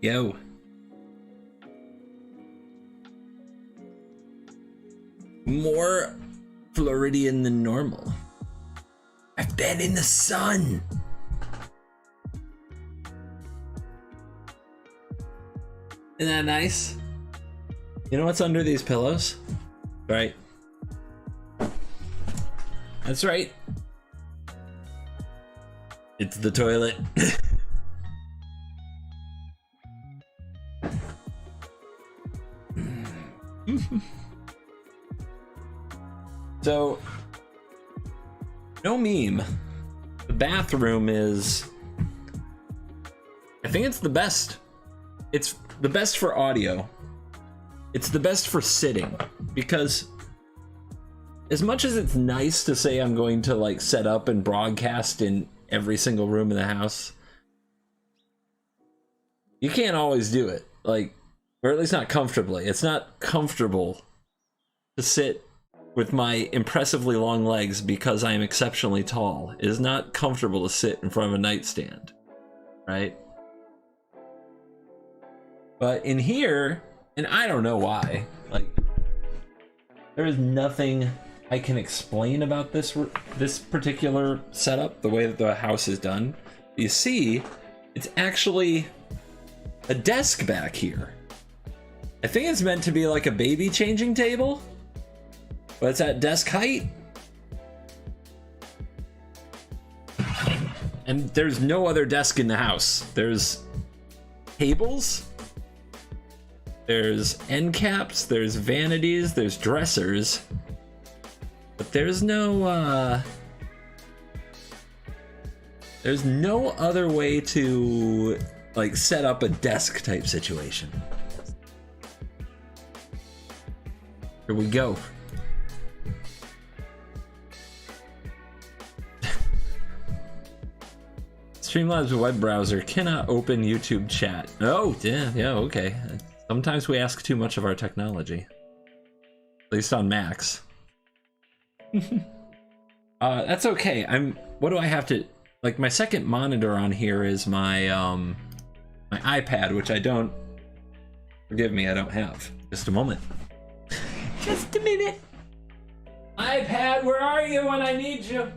Yo. More Floridian than normal. I've been in the sun. Isn't that nice? You know what's under these pillows? Right. That's right. It's the toilet. So, no meme. The bathroom is, I think it's the best. It's the best for audio. It's the best for sitting, because as much as it's nice to say I'm going to like set up and broadcast in every single room in the house, you can't always do it. Like, or at least not comfortably. It's not comfortable to sit with my impressively long legs because I am exceptionally tall. It is not comfortable to sit in front of a nightstand, right? But in here, and I don't know why, like, there is nothing I can explain about this particular setup, the way that the house is done. You see, it's actually a desk back here. I think it's meant to be like a baby changing table, but it's at desk height. And there's no other desk in the house. There's tables, there's end caps, there's vanities, there's dressers, but there's no other way to like set up a desk type situation. Here we go. Streamlabs web browser cannot open YouTube chat. Oh, yeah, okay. Sometimes we ask too much of our technology. At least on Macs. That's okay. What do I have to, like, my second monitor on here is my my iPad, which I don't, forgive me, I don't have. Just a moment. Just a minute. iPad, where are you when I need you?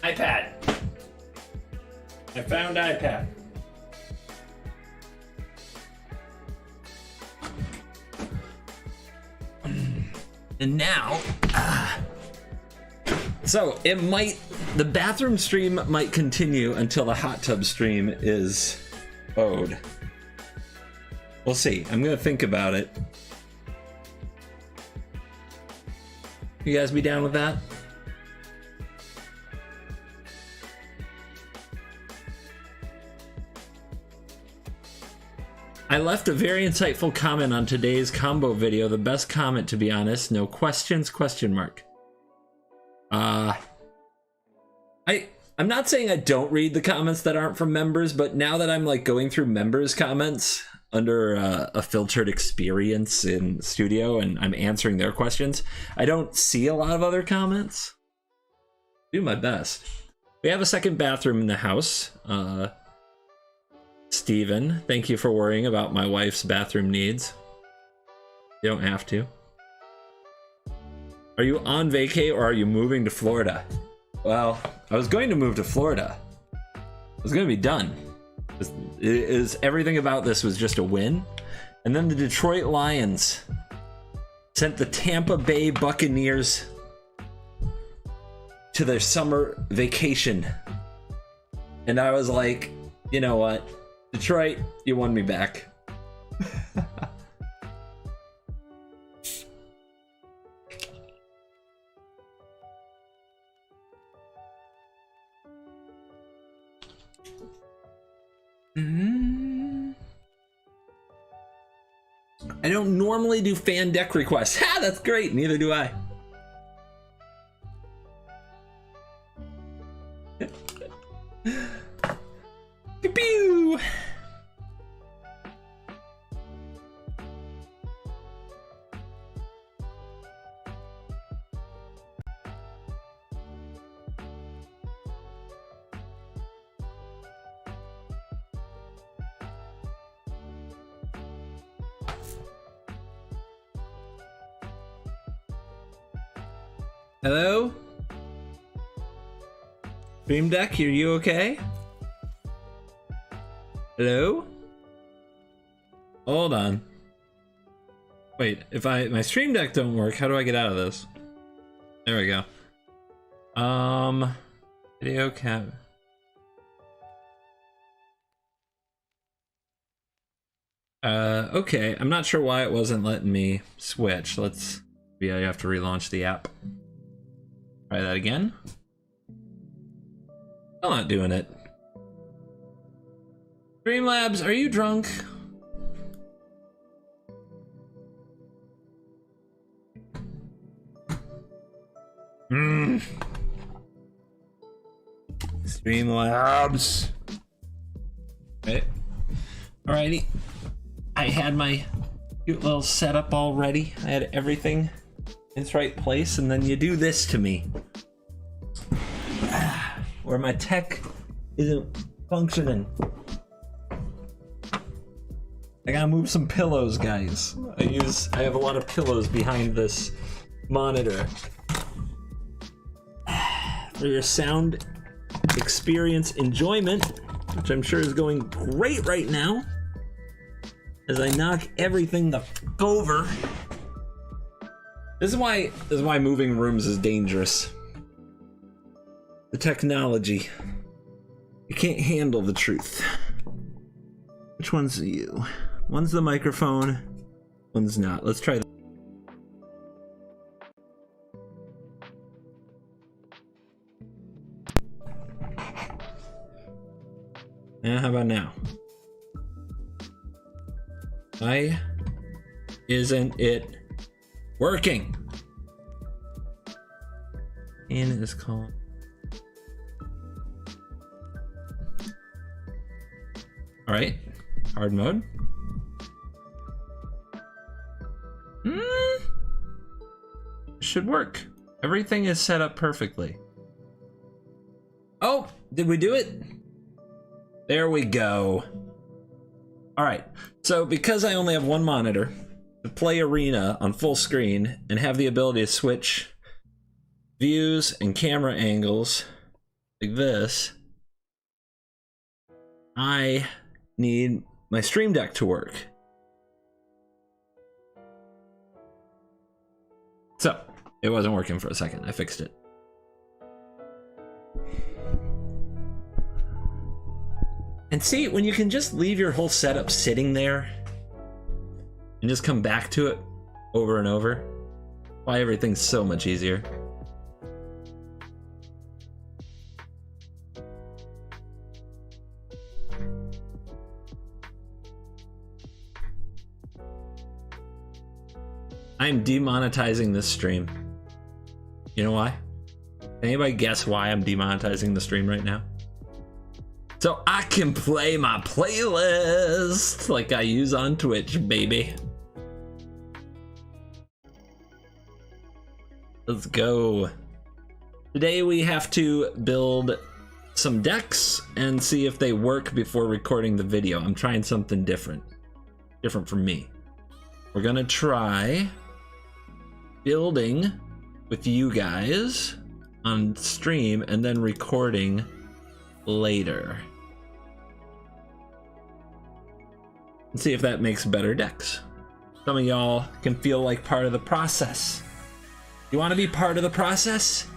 iPad. I found iPad. And now, so it might, the bathroom stream might continue until the hot tub stream is owed. We'll see. I'm gonna think about it. You guys be down with that? I left a very insightful comment on today's combo video. The best comment, to be honest. No questions, question mark. I'm not saying I don't read the comments that aren't from members, but now that I'm like going through members' comments under a filtered experience in studio and I'm answering their questions, I don't see a lot of other comments. Do my best. We have a second bathroom in the house. Steven, thank you for worrying about my wife's bathroom needs. You don't have to. Are you on vacay or are you moving to Florida? Well, I was going to move to Florida. I was going to be done. Everything about this was just a win. And then the Detroit Lions sent the Tampa Bay Buccaneers to their summer vacation. And I was like, you know what? Detroit, you won me back. I don't normally do fan deck requests. Ha, that's great. Neither do I. Pew! Hello? Stream Deck, are you okay? Hello? Hold on. Wait, if my Stream Deck don't work, how do I get out of this? There we go. Video cap. Okay, I'm not sure why it wasn't letting me switch. Maybe I have to relaunch the app. Try that again. Still not doing it. Streamlabs, are you drunk? Streamlabs. Okay. Alrighty. I had my cute little setup already. I had everything in its right place, and then you do this to me. Where my tech isn't functioning. I gotta move some pillows, guys. I have a lot of pillows behind this monitor. For your sound experience enjoyment, which I'm sure is going great right now, as I knock everything the f over. This is why moving rooms is dangerous. The technology. You can't handle the truth. Which one's you? One's the microphone, one's not. Let's try that. Yeah, how about now? Why isn't it working? And it is called. All right, hard mode. Should work. Everything is set up perfectly. Oh, did we do it? There we go. All right, so because I only have one monitor to play Arena on full screen and have the ability to switch views and camera angles like this, I need my Stream Deck to work. So, it wasn't working for a second. I fixed it. And see, when you can just leave your whole setup sitting there and just come back to it over and over, why everything's so much easier. I'm demonetizing this stream. You know why? Can anybody guess why I'm demonetizing the stream right now? So I can play my playlist like I use on Twitch, baby. Let's go. Today we have to build some decks and see if they work before recording the video. I'm trying something different. Different from me. We're gonna try building with you guys on stream and then recording later. And see if that makes better decks. Some of y'all can feel like part of the process. You want to be part of the process?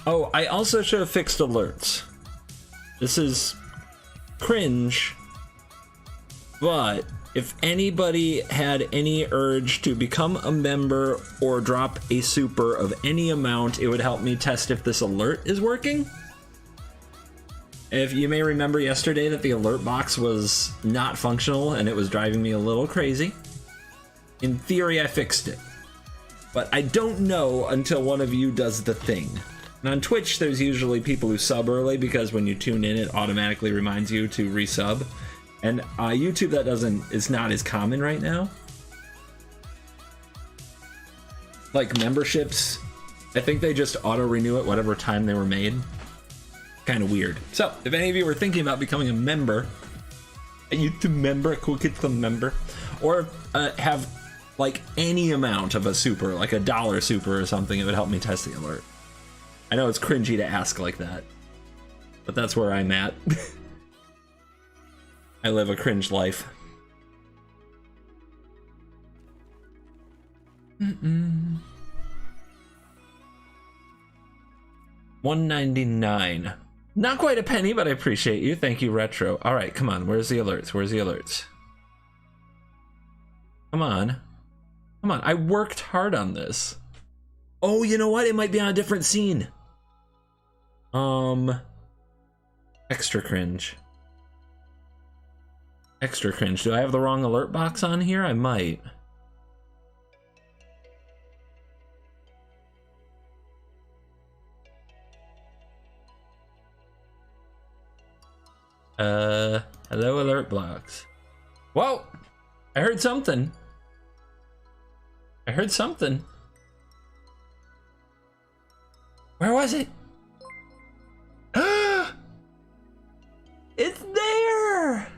Oh, I also should have fixed alerts. This is cringe, but if anybody had any urge to become a member or drop a super of any amount, it would help me test if this alert is working. If you may remember yesterday that the alert box was not functional and it was driving me a little crazy. In theory, I fixed it, but I don't know until one of you does the thing. And on Twitch, there's usually people who sub early because when you tune in, it automatically reminds you to resub. And YouTube, that is not as common right now. Like memberships I think they just auto-renew it whatever time they were made. Kind of weird. So, if any of you are thinking about becoming a member, a YouTube member, a Cool Kids Club member, or have like any amount of a super, like $1 super or something, it would help me test the alert. I know it's cringy to ask like that, but that's where I'm at. I live a cringe life. $1.99. Not quite a penny, but I appreciate you. Thank you, Retro. All right, come on. Where's the alerts? Where's the alerts? Come on. Come on. I worked hard on this. Oh, you know what? It might be on a different scene. Extra cringe. Extra cringe. Do I have the wrong alert box on here? I might. Hello alert blocks. Whoa! I heard something. I heard something. Where was it? It's there!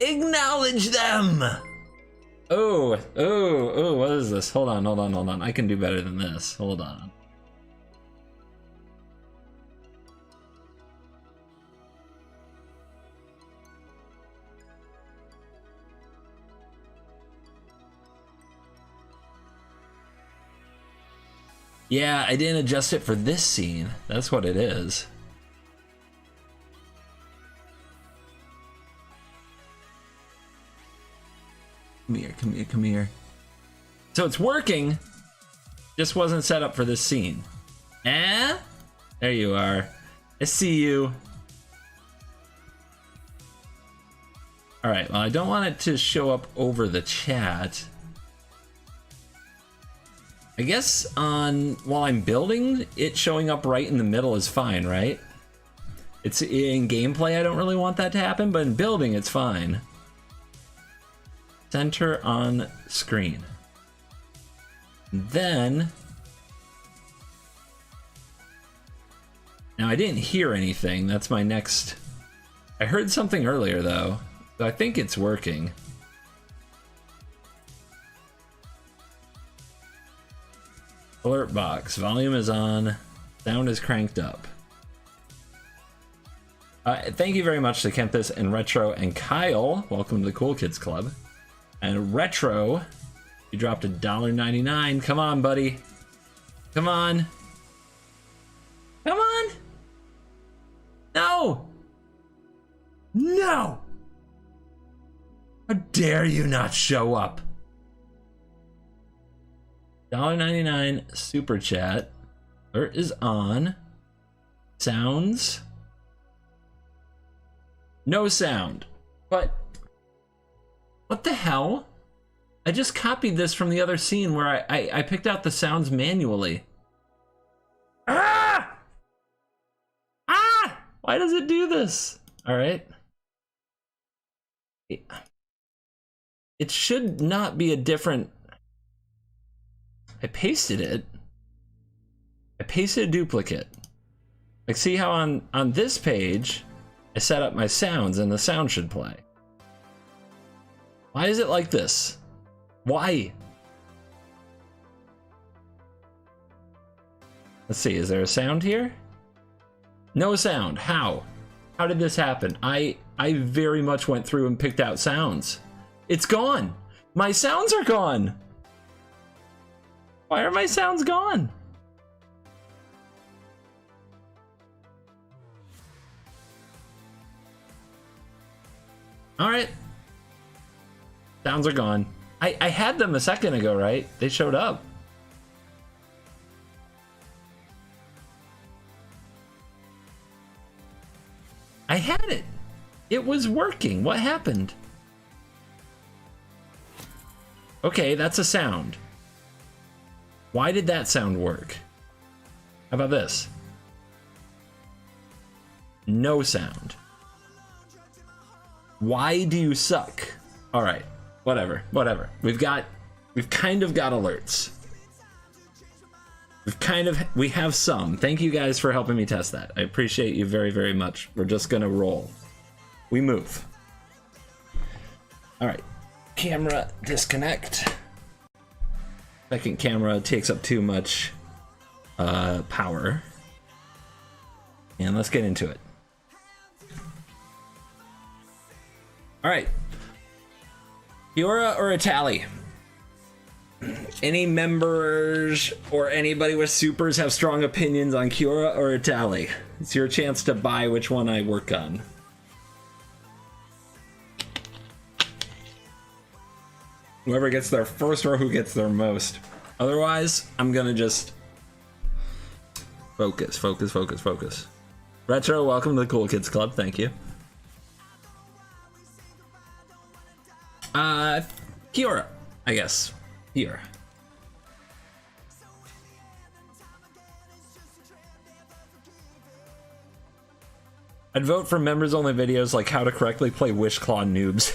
Acknowledge them! Oh, what is this? Hold on. I can do better than this. Hold on. Yeah, I didn't adjust it for this scene. That's what it is. Come here. So it's working, just wasn't set up for this scene. Eh? There you are. I see you. All right, well, I don't want it to show up over the chat. I guess while I'm building, it showing up right in the middle is fine, right? It's in gameplay, I don't really want that to happen, but in building, it's fine. Center on screen. Then, now I didn't hear anything. That's my next. I heard something earlier though, so I think it's working. Alert box. Volume is on. Sound is cranked up. Thank you very much to Kempis and Retro and Kyle. Welcome to the Cool Kids Club. And Retro, you dropped $1.99. Come on, buddy. Come on. Come on. No. No. How dare you not show up? $1.99 super chat. Alert is on. Sounds. No sound. But what the hell? I just copied this from the other scene where I picked out the sounds manually. Ah! Ah! Why does it do this? All right. It should not be a different. I pasted it. I pasted a duplicate. Like, see how on this page, I set up my sounds and the sound should play. Why is it like this? Why? Let's see, is there a sound here? No sound. How? How did this happen? I very much went through and picked out sounds. It's gone. My sounds are gone. Why are my sounds gone? All right. Sounds are gone. I had them a second ago, right? They showed up. I had it. It was working. What happened? Okay, that's a sound. Why did that sound work? How about this? No sound. Why do you suck? All right, whatever. We've got we've kind of got alerts. We have some. Thank you guys for helping me test that. I appreciate you very, very much. We're just gonna roll. We move. All right, camera disconnect. Second camera takes up too much power. And let's get into it. All right, Kiora or Itali? Any members or anybody with supers have strong opinions on Kiora or Itali? It's your chance to buy which one I work on. Whoever gets there first or who gets there most. Otherwise, I'm gonna just focus. Retro, welcome to the Cool Kids Club. Thank you. Kiora, I guess. Here. I'd vote for members only videos like how to correctly play Wishclaw noobs.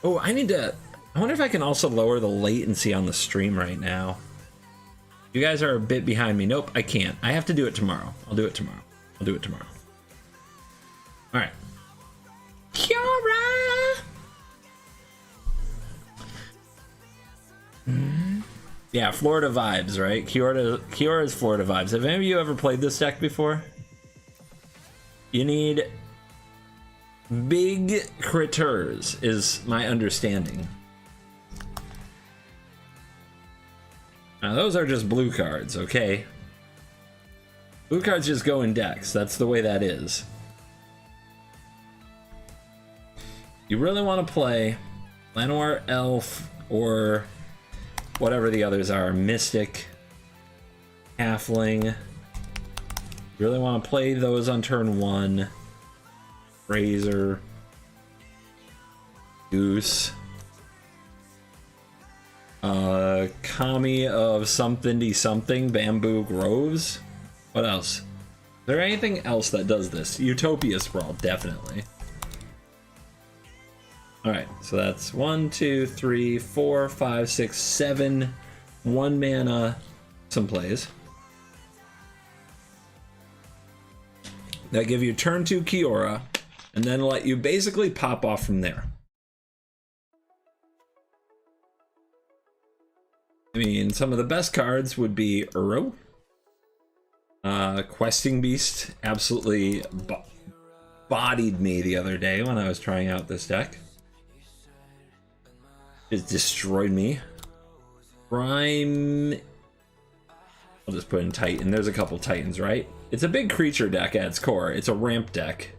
Oh, I wonder if I can also lower the latency on the stream right now. You guys are a bit behind me. Nope, I can't. I have to do it tomorrow. I'll do it tomorrow. All right. Kiora! Yeah, Florida vibes, right? Kiora's Florida vibes. Have any of you ever played this deck before? You need big critters, is my understanding. Now, those are just blue cards, okay? Blue cards just go in decks. That's the way that is. You really want to play Llanowar, Elf, or whatever the others are. Mystic, Halfling. You really want to play those on turn 1. Razor, Goose, Kami of something, Bamboo Groves. What else? Is there anything else that does this? Utopia Sprawl, definitely. Alright, so that's 1, 2, 3, 4, 5, 6, 7, 1 mana, some plays. That give you turn 2 Kiora, and then let you basically pop off from there. I mean, some of the best cards would be Uro. Questing Beast absolutely bodied me the other day when I was trying out this deck. It destroyed me. Prime... I'll just put in Titan. There's a couple Titans, right? It's a big creature deck at its core. It's a ramp deck.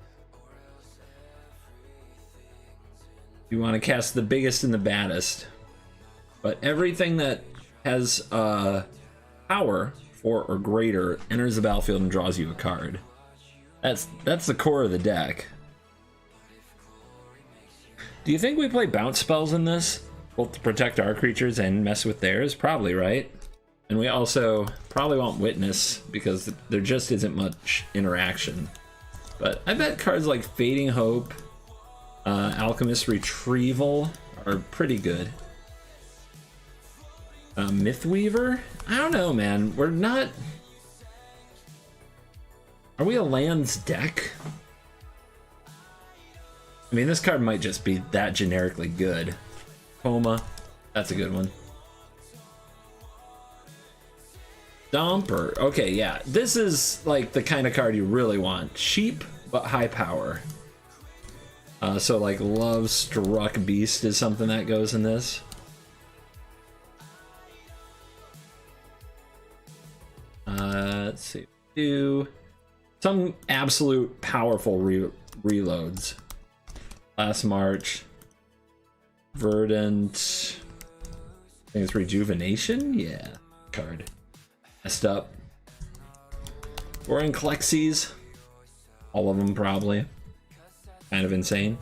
You want to cast the biggest and the baddest. But everything that has power 4 or greater enters the battlefield and draws you a card. That's the core of the deck. Do you think we play bounce spells in this? Both to protect our creatures and mess with theirs? Probably, right? And we also probably want Witness because there just isn't much interaction. But I bet cards like Fading Hope, Alchemist Retrieval are pretty good. Mythweaver? I don't know, man. We're not... Are we a lands deck? I mean, this card might just be that generically good. Coma. That's a good one. Stomper. Okay, yeah. This is like the kind of card you really want. Cheap, but high power. So like Love Struck Beast is something that goes in this. Let's see. Do some absolute powerful reloads. Last March. Verdant. I think it's Rejuvenation? Yeah. Card. Messed up. Boring Clexies. All of them probably. Kind of insane.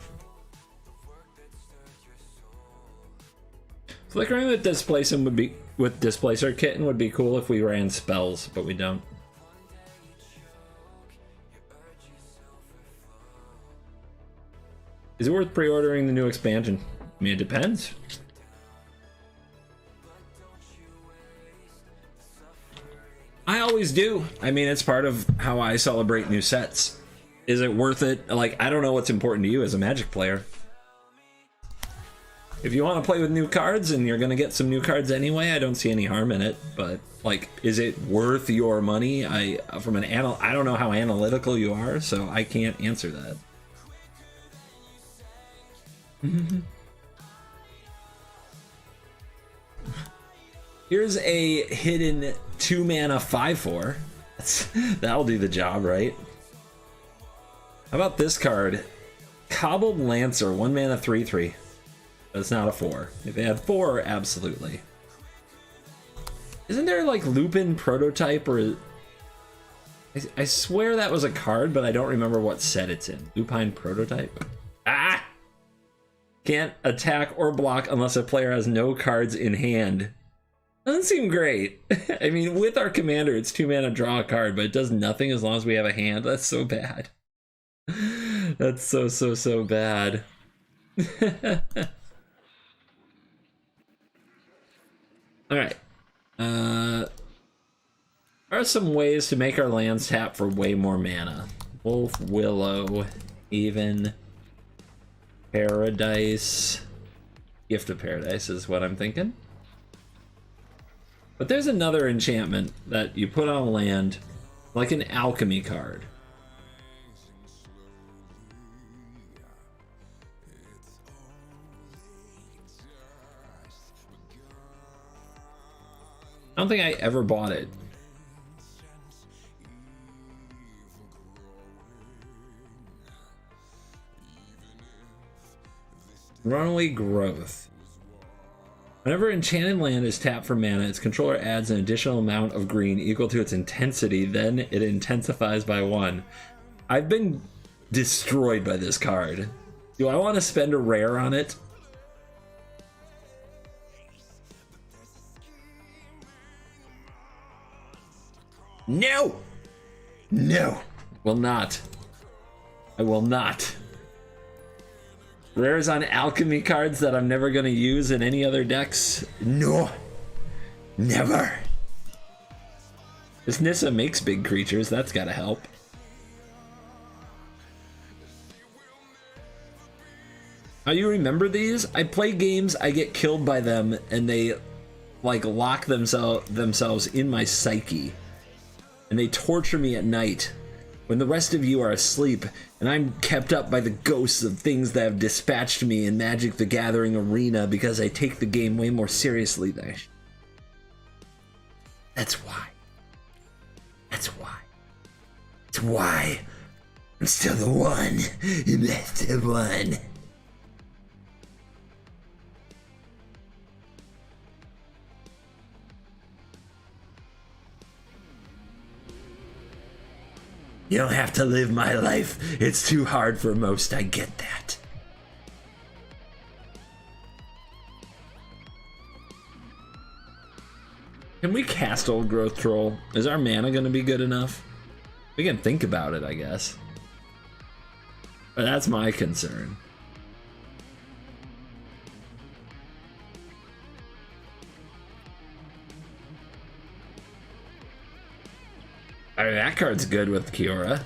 Flickering with Displacement would be... With Displacer Kitten would be cool if we ran spells, but we don't. Is it worth pre-ordering the new expansion? I mean, it depends. I always do. I mean, it's part of how I celebrate new sets. Is it worth it? Like, I don't know what's important to you as a Magic player. If you want to play with new cards and you're going to get some new cards anyway, I don't see any harm in it. But, like, is it worth your money? I don't know how analytical you are, so I can't answer that. Here's a hidden 2-mana 5/4. That'll do the job, right? How about this card? Cobbled Lancer, 1-mana 3/3. That's not a 4. If they had 4, absolutely. Isn't there like Lupin Prototype or... I swear that was a card, but I don't remember what set it's in. Lupine Prototype? Ah! Can't attack or block unless a player has no cards in hand. Doesn't seem great. I mean, with our commander, it's 2-mana draw a card, but it does nothing as long as we have a hand. That's so bad. That's so bad. Alright. There are some ways to make our lands tap for way more mana. Wolf, Willow, even Paradise. Gift of Paradise is what I'm thinking. But there's another enchantment that you put on a land, like an alchemy card. I don't think I ever bought it. Runaway Growth. Whenever enchanted land is tapped for mana, its controller adds an additional amount of green equal to its intensity, then it intensifies by 1. I've been destroyed by this card. Do I want to spend a rare on it? No! No! Will not. I will not. Rares on alchemy cards that I'm never going to use in any other decks? No. Never. This Nissa makes big creatures. That's got to help. How you remember these? I play games, I get killed by them, and they like lock themselves in my psyche. And they torture me at night when the rest of you are asleep and I'm kept up by the ghosts of things that have dispatched me in Magic the Gathering arena because I take the game way more seriously than I should. That's why. That's why. That's why I'm still the one. That's the one. You don't have to live my life. It's too hard for most. I get that. Can we cast Old Growth Troll? Is our mana going to be good enough? We can think about it, I guess. But that's my concern. I mean, that card's good with Kiora.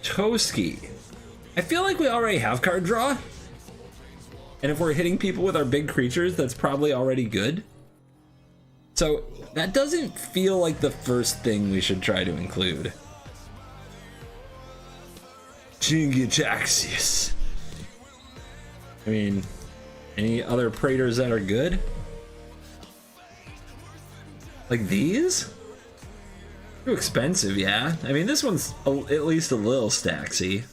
Toski. I feel like we already have card draw. And if we're hitting people with our big creatures, that's probably already good. So that doesn't feel like the first thing we should try to include. Chingichaxius. I mean, any other Praetors that are good? Like these? Too expensive, yeah. I mean, this one's at least a little stacksy.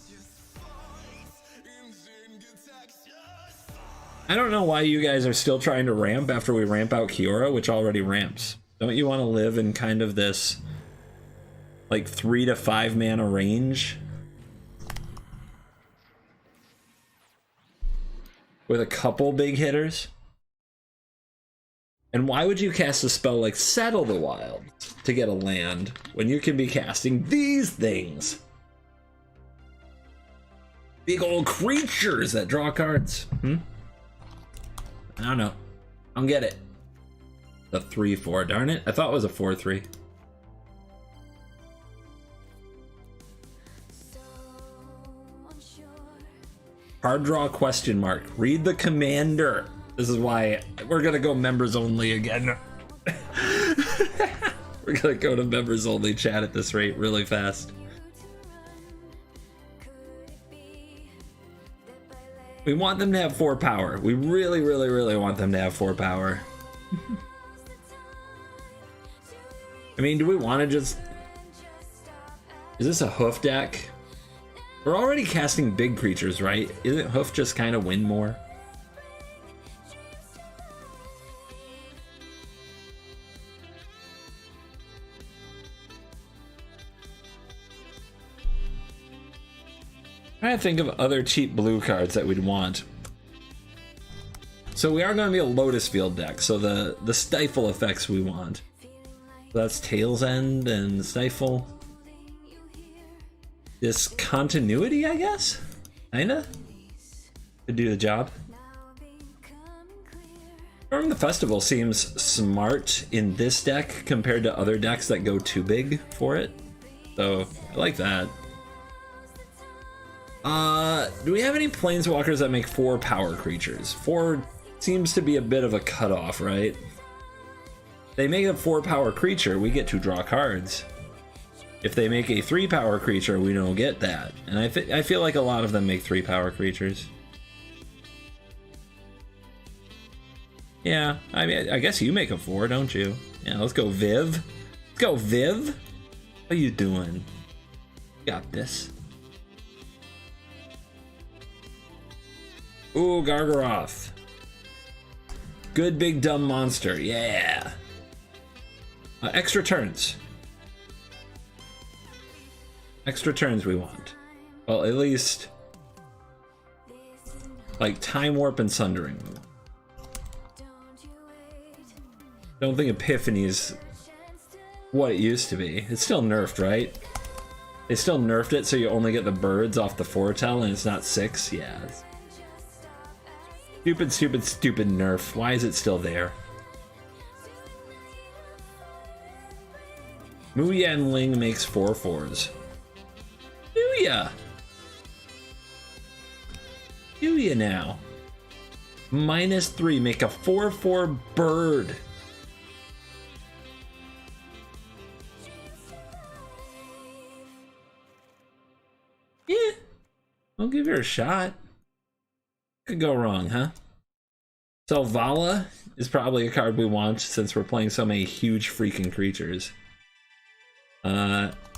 I don't know why you guys are still trying to ramp after we ramp out Kiora, which already ramps. Don't you want to live in kind of this like 3 to 5 mana range with a couple big hitters. And why would you cast a spell like Settle the Wild to get a land when you can be casting these things? Big old creatures that draw cards. I don't know. I don't get it. The 3/4, darn it. I thought it was a 4/3. Card draw question mark. Read the commander. This is why we're gonna go members only again. We're gonna go to members only chat at this rate really fast. We want them to have 4 power. We really, really, really want them to have 4 power. I mean, do we want to just... Is this a hoof deck? We're already casting big creatures, right? Isn't hoof just kind of win more? I'm trying to think of other cheap blue cards that we'd want. So we are going to be a Lotus Field deck, so the Stifle effects we want. So that's Tail's End and Stifle. Discontinuity, I guess? Kinda? Could do the job. Storm the Festival seems smart in this deck compared to other decks that go too big for it. So, I like that. Do we have any planeswalkers that make 4 power creatures? 4 seems to be a bit of a cutoff, right? They make a 4 power creature, we get to draw cards. If they make a 3 power creature, we don't get that. And I feel like a lot of them make 3 power creatures. Yeah, I mean, I guess you make a 4, don't you? Yeah, let's go Viv. Let's go Viv. How you doing? Got this. Ooh, Gargaroth. Good big dumb monster, yeah. Extra turns. Extra turns we want. Well, at least like Time Warp and Sundering. Don't think Epiphany's what it used to be. It's still nerfed, right? They still nerfed it so you only get the birds off the foretell and it's not 6. Yeah. Stupid, stupid, stupid nerf. Why is it still there? Mu Yan Ling makes 4 4s. Do ya? Do ya now? -3, make a 4/4 bird. Yeah, I'll give her a shot. Could go wrong, huh? Selvala is probably a card we want since we're playing so many huge freaking creatures.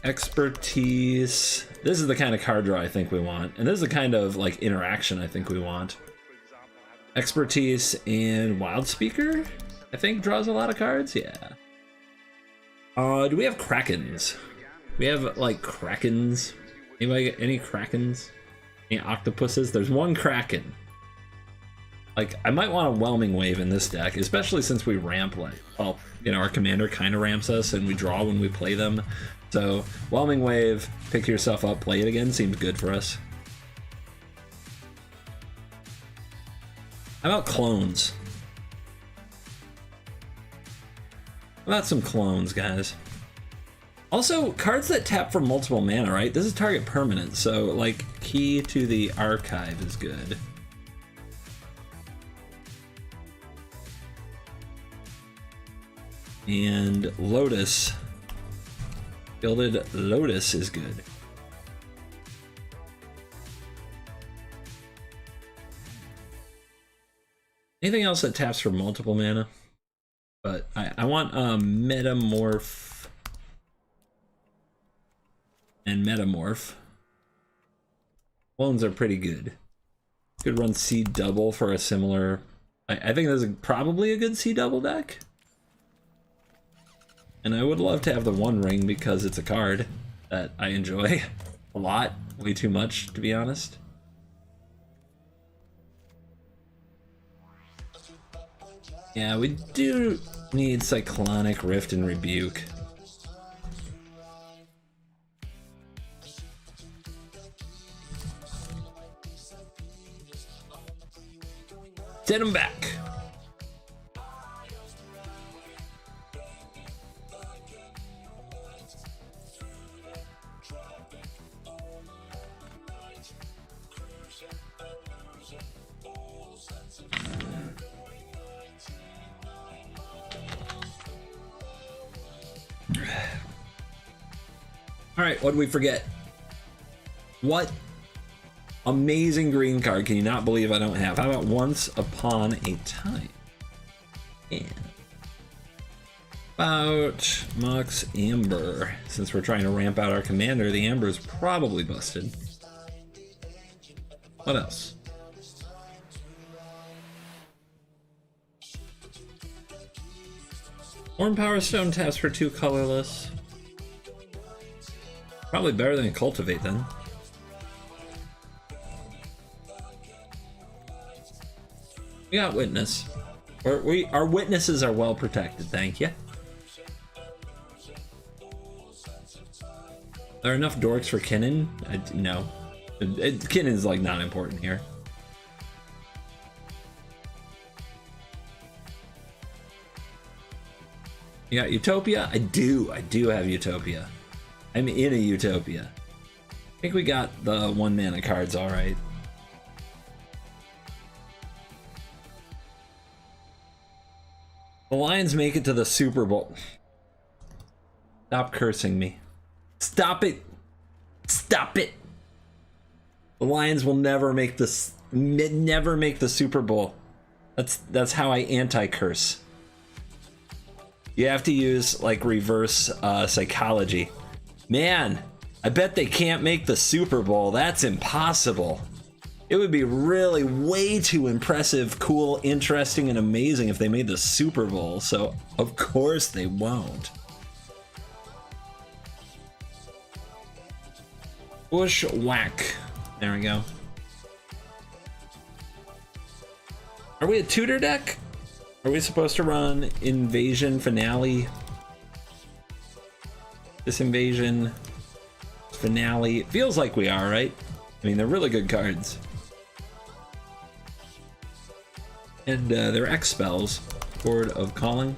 Expertise. This is the kind of card draw I think we want, and this is the kind of like interaction I think we want. Expertise and Wild Speaker, I think draws a lot of cards. Yeah. Do we have Krakens? We have like Krakens. Anybody get any Krakens? Any octopuses? There's one Kraken. Like, I might want a Whelming Wave in this deck, especially since we ramp, like, well, you know, our commander kind of ramps us and we draw when we play them. So, Whelming Wave, pick yourself up, play it again, seems good for us. How about clones? How about some clones, guys? Also, cards that tap for multiple mana, right? This is target permanent, so, like, Key to the Archive is good. And Lotus. Gilded Lotus is good. Anything else that taps for multiple mana? But I want Metamorph and Metamorph. Clones are pretty good. Could run C double for a similar... I think this is probably a good C double deck. And I would love to have the One Ring because it's a card that I enjoy a lot. Way too much, to be honest. Yeah, we do need Cyclonic Rift and Rebuke. Send him back. All right, what did we forget? What amazing green card can you not believe I don't have? How about Once Upon a Time? And about Mox Amber. Since we're trying to ramp out our commander, the Amber is probably busted. What else? Horn Power Stone taps for 2 colorless. Probably better than a Cultivate then. We got Witness. Our witnesses are well protected, thank you. Are there enough dorks for Kinnan? No. Kinnan's like not important here. You got Utopia? I do have Utopia. I'm in a Utopia. I think we got the 1 mana cards all right. The Lions make it to the Super Bowl. Stop cursing me. Stop it. Stop it. The Lions will never make the Super Bowl. That's how I anti-curse. You have to use like reverse psychology. Man, I bet they can't make the Super Bowl. That's impossible. It would be really way too impressive, cool, interesting, and amazing if they made the Super Bowl, so of course they won't. Bushwhack. There we go. Are we a tutor deck? Are we supposed to run Invasion Finale? This Invasion Finale. It feels like we are, right? I mean, they're really good cards. And they're X spells. Board of Calling.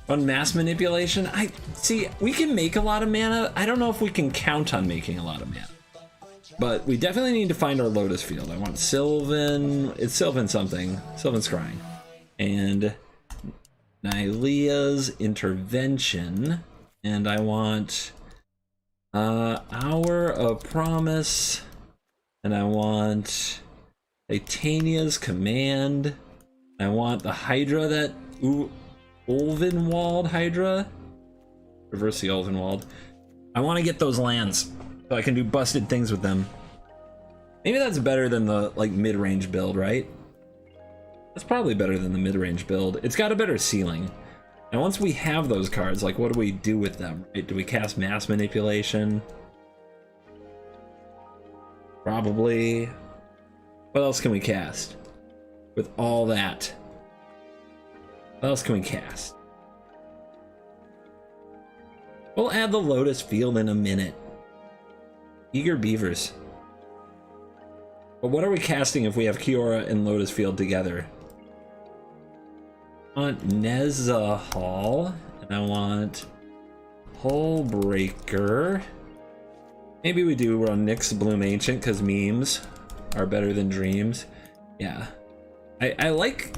On Mass Manipulation, I see we can make a lot of mana. I don't know if we can count on making a lot of mana. But we definitely need to find our Lotus Field. I want Sylvan. It's Sylvan something. Sylvan Scrying. And Nylea's Intervention. And I want Hour of Promise. And I want Titania's Command. I want the Hydra that Ulvenwald Hydra. Reverse the Ulvenwald. I want to get those lands so I can do busted things with them. Maybe that's better than the like mid-range build, right? That's probably better than the mid-range build. It's got a better ceiling. And once we have those cards, like what do we do with them? Right? Do we cast Mass Manipulation? Probably. What else can we cast? With all that. What else can we cast? We'll add the Lotus Field in a minute. Eager Beavers. But what are we casting if we have Kiora and Lotus Field together? I want Nezahal, and I want Hullbreaker. Maybe we do run Nyx Bloom Ancient because memes are better than dreams. Yeah, I like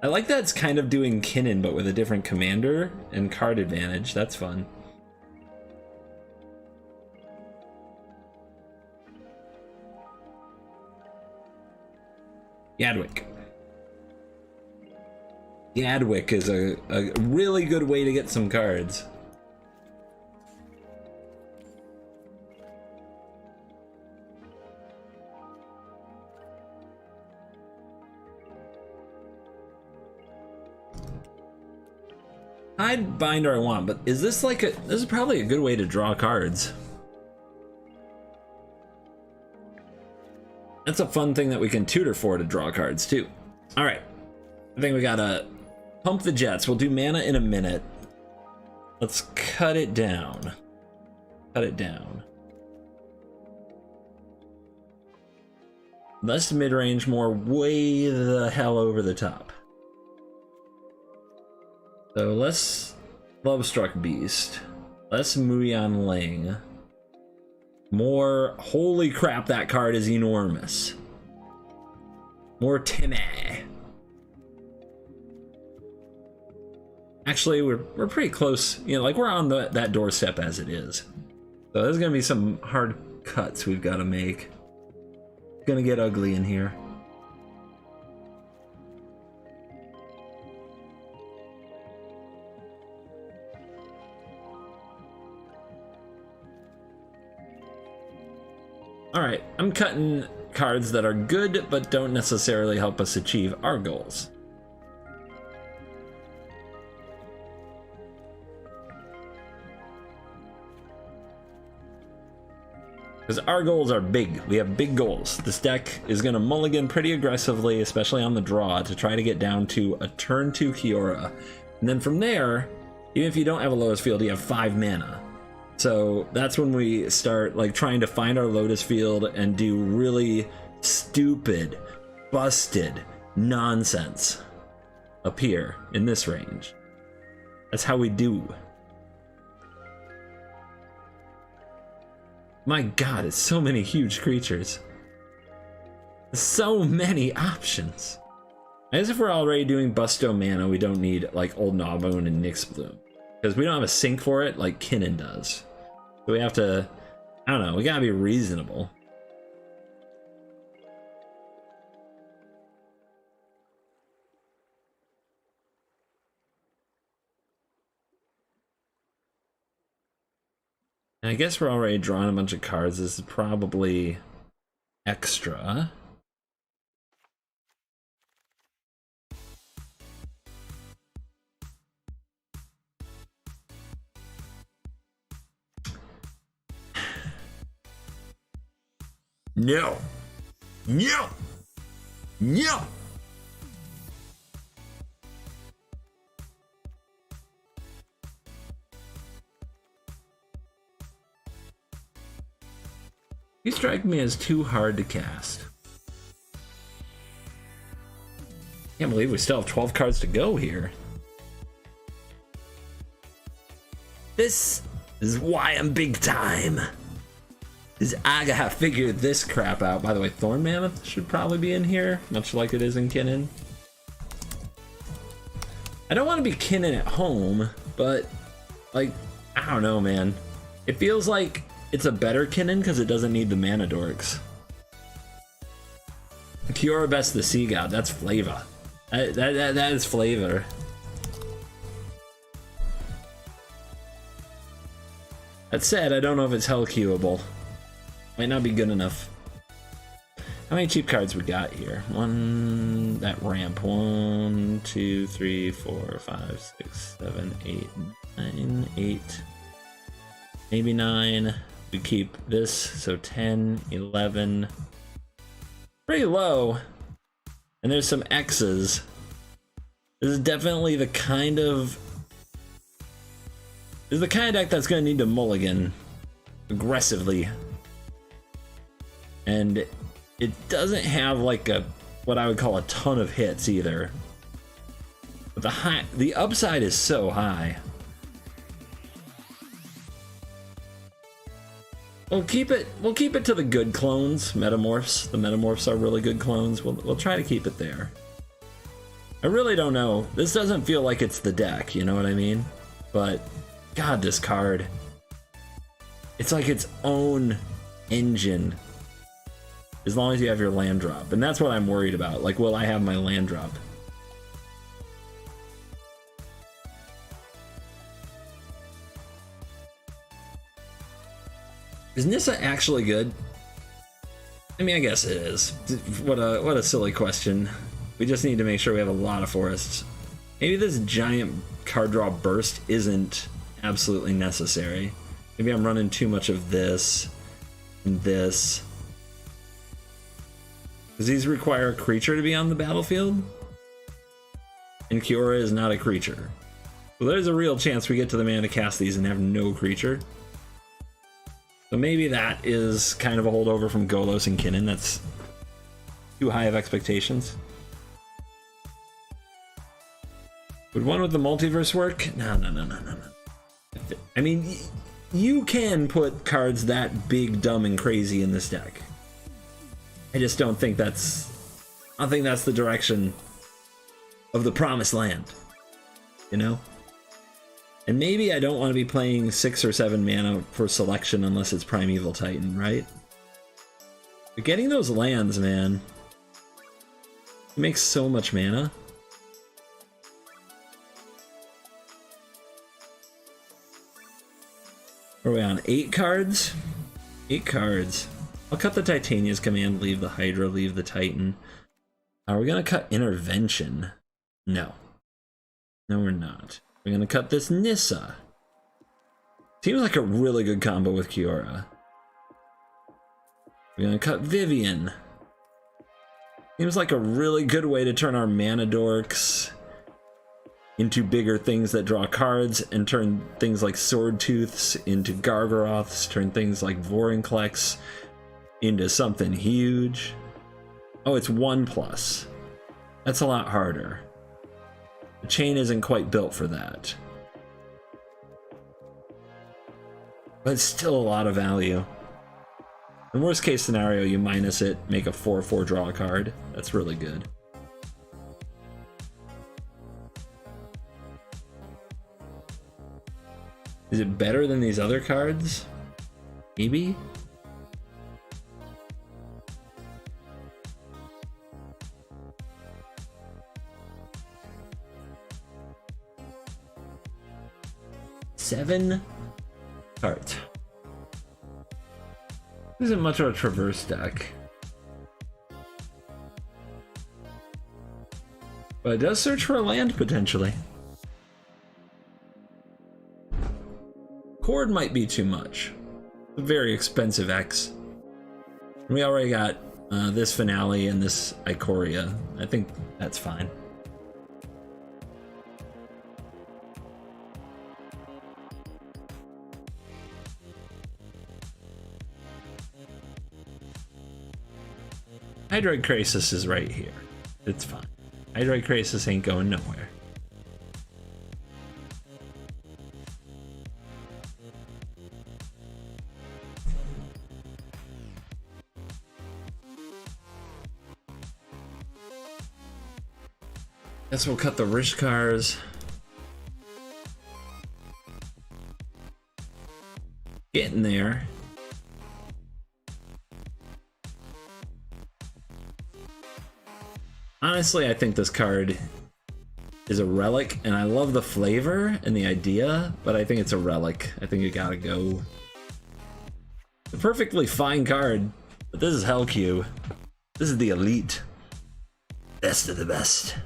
that it's kind of doing Kinnan but with a different commander and card advantage. That's fun. Yadwick. Yadwick is a really good way to get some cards. Hide binder I want, but is this like a... This is probably a good way to draw cards. That's a fun thing that we can tutor for, to draw cards too. All right, I think we gotta pump the jets. We'll do mana in a minute. Let's cut it down. Cut it down. Less mid-range, more way the hell over the top. So less Love-Struck Beast, less Muyan Ling, more holy crap, that card is enormous. More Timmy. Actually, we're pretty close, you know, like we're on that doorstep as it is. So there's gonna be some hard cuts we've got to make. It's gonna get ugly in here. Alright, I'm cutting cards that are good but don't necessarily help us achieve our goals. Because our goals are big. We have big goals. This deck is going to mulligan pretty aggressively, especially on the draw, to try to get down to a turn 2 Kiora. And then from there, even if you don't have a Lotus Field, you have 5 mana. So that's when we start like trying to find our Lotus Field and do really stupid, busted nonsense up here in this range. That's how we do. My god, it's so many huge creatures. So many options. I guess if we're already doing Busto mana, we don't need like Old Gnawbone and Nyx Bloom, because we don't have a sink for it like Kinnan does. So we have to, I don't know, we gotta be reasonable. And I guess we're already drawing a bunch of cards. This is probably extra. No. No. No. You strike me as too hard to cast. Can't believe we still have 12 cards to go here. This is why I'm big time. Is I gotta figure this crap out. By the way, Thorn Mammoth should probably be in here, much like it is in Kinnan. I don't want to be Kinnan at home, but like, I don't know, man. It feels like it's a better Kinnan because it doesn't need the mana dorks. Kiora Best the Sea God, that's flavor. That is flavor. That said, I don't know if it's hell queuable. Might not be good enough. How many cheap cards we got here? One, that ramp. 1, 2, 3, 4, 5, 6, 7, 8, 9, 8. Maybe 9. We keep this, so 10, 11. Pretty low. And there's some X's. This is definitely the kind of... This is the kind of deck that's going to need to mulligan aggressively. And it doesn't have like a what I would call a ton of hits either. But the upside is so high. We'll keep it to the good clones, Metamorphs. The Metamorphs are really good clones. We'll try to keep it there. I really don't know. This doesn't feel like it's the deck, you know what I mean? But god, this card. It's like its own engine. As long as you have your land drop. And that's what I'm worried about. Like, will I have my land drop? Is Nissa actually good? I mean, I guess it is. What a silly question. We just need to make sure we have a lot of forests. Maybe this giant card draw burst isn't absolutely necessary. Maybe I'm running too much of this and this. Does these require a creature to be on the battlefield? And Kiora is not a creature. So there's a real chance we get to the mana to cast these and have no creature. So maybe that is kind of a holdover from Golos and Kinnan. That's too high of expectations. Would one with the multiverse work? No. I mean, you can put cards that big, dumb, and crazy in this deck. I just don't think that's... I don't think that's the direction of the promised land. You know? And maybe I don't want to be playing 6 or 7 mana for selection unless it's Primeval Titan, right? But getting those lands, man, it makes so much mana. What are we on? 8 cards? 8 cards. I'll cut the Titania's Command, leave the Hydra, leave the Titan. Are we gonna cut Intervention? No. No, we're not. We're gonna cut this Nissa. Seems like a really good combo with Kiora. We're gonna cut Vivian. Seems like a really good way to turn our mana dorks into bigger things that draw cards, and turn things like Sword Tooths into Gargaroths, turn things like Vorinclex into something huge. Oh, it's 1+. That's a lot harder. The chain isn't quite built for that. But it's still a lot of value. In worst case scenario, you minus it, make a 4/4 draw a card. That's really good. Is it better than these other cards? Maybe? Seven cards. This isn't much of a traverse deck. But it does search for a land potentially. Cord might be too much. It's a very expensive X. We already got this Finale and this Ikoria. I think that's fine. Hydroid Krasis is right here. It's fine. Hydroid Krasis ain't going nowhere. Guess we'll cut the Rishkars. Getting there. Honestly, I think this card is a relic, and I love the flavor and the idea, but I think it's a relic. I think you gotta go. It's a perfectly fine card, but this is Hellcube. This is the elite. Best of the best.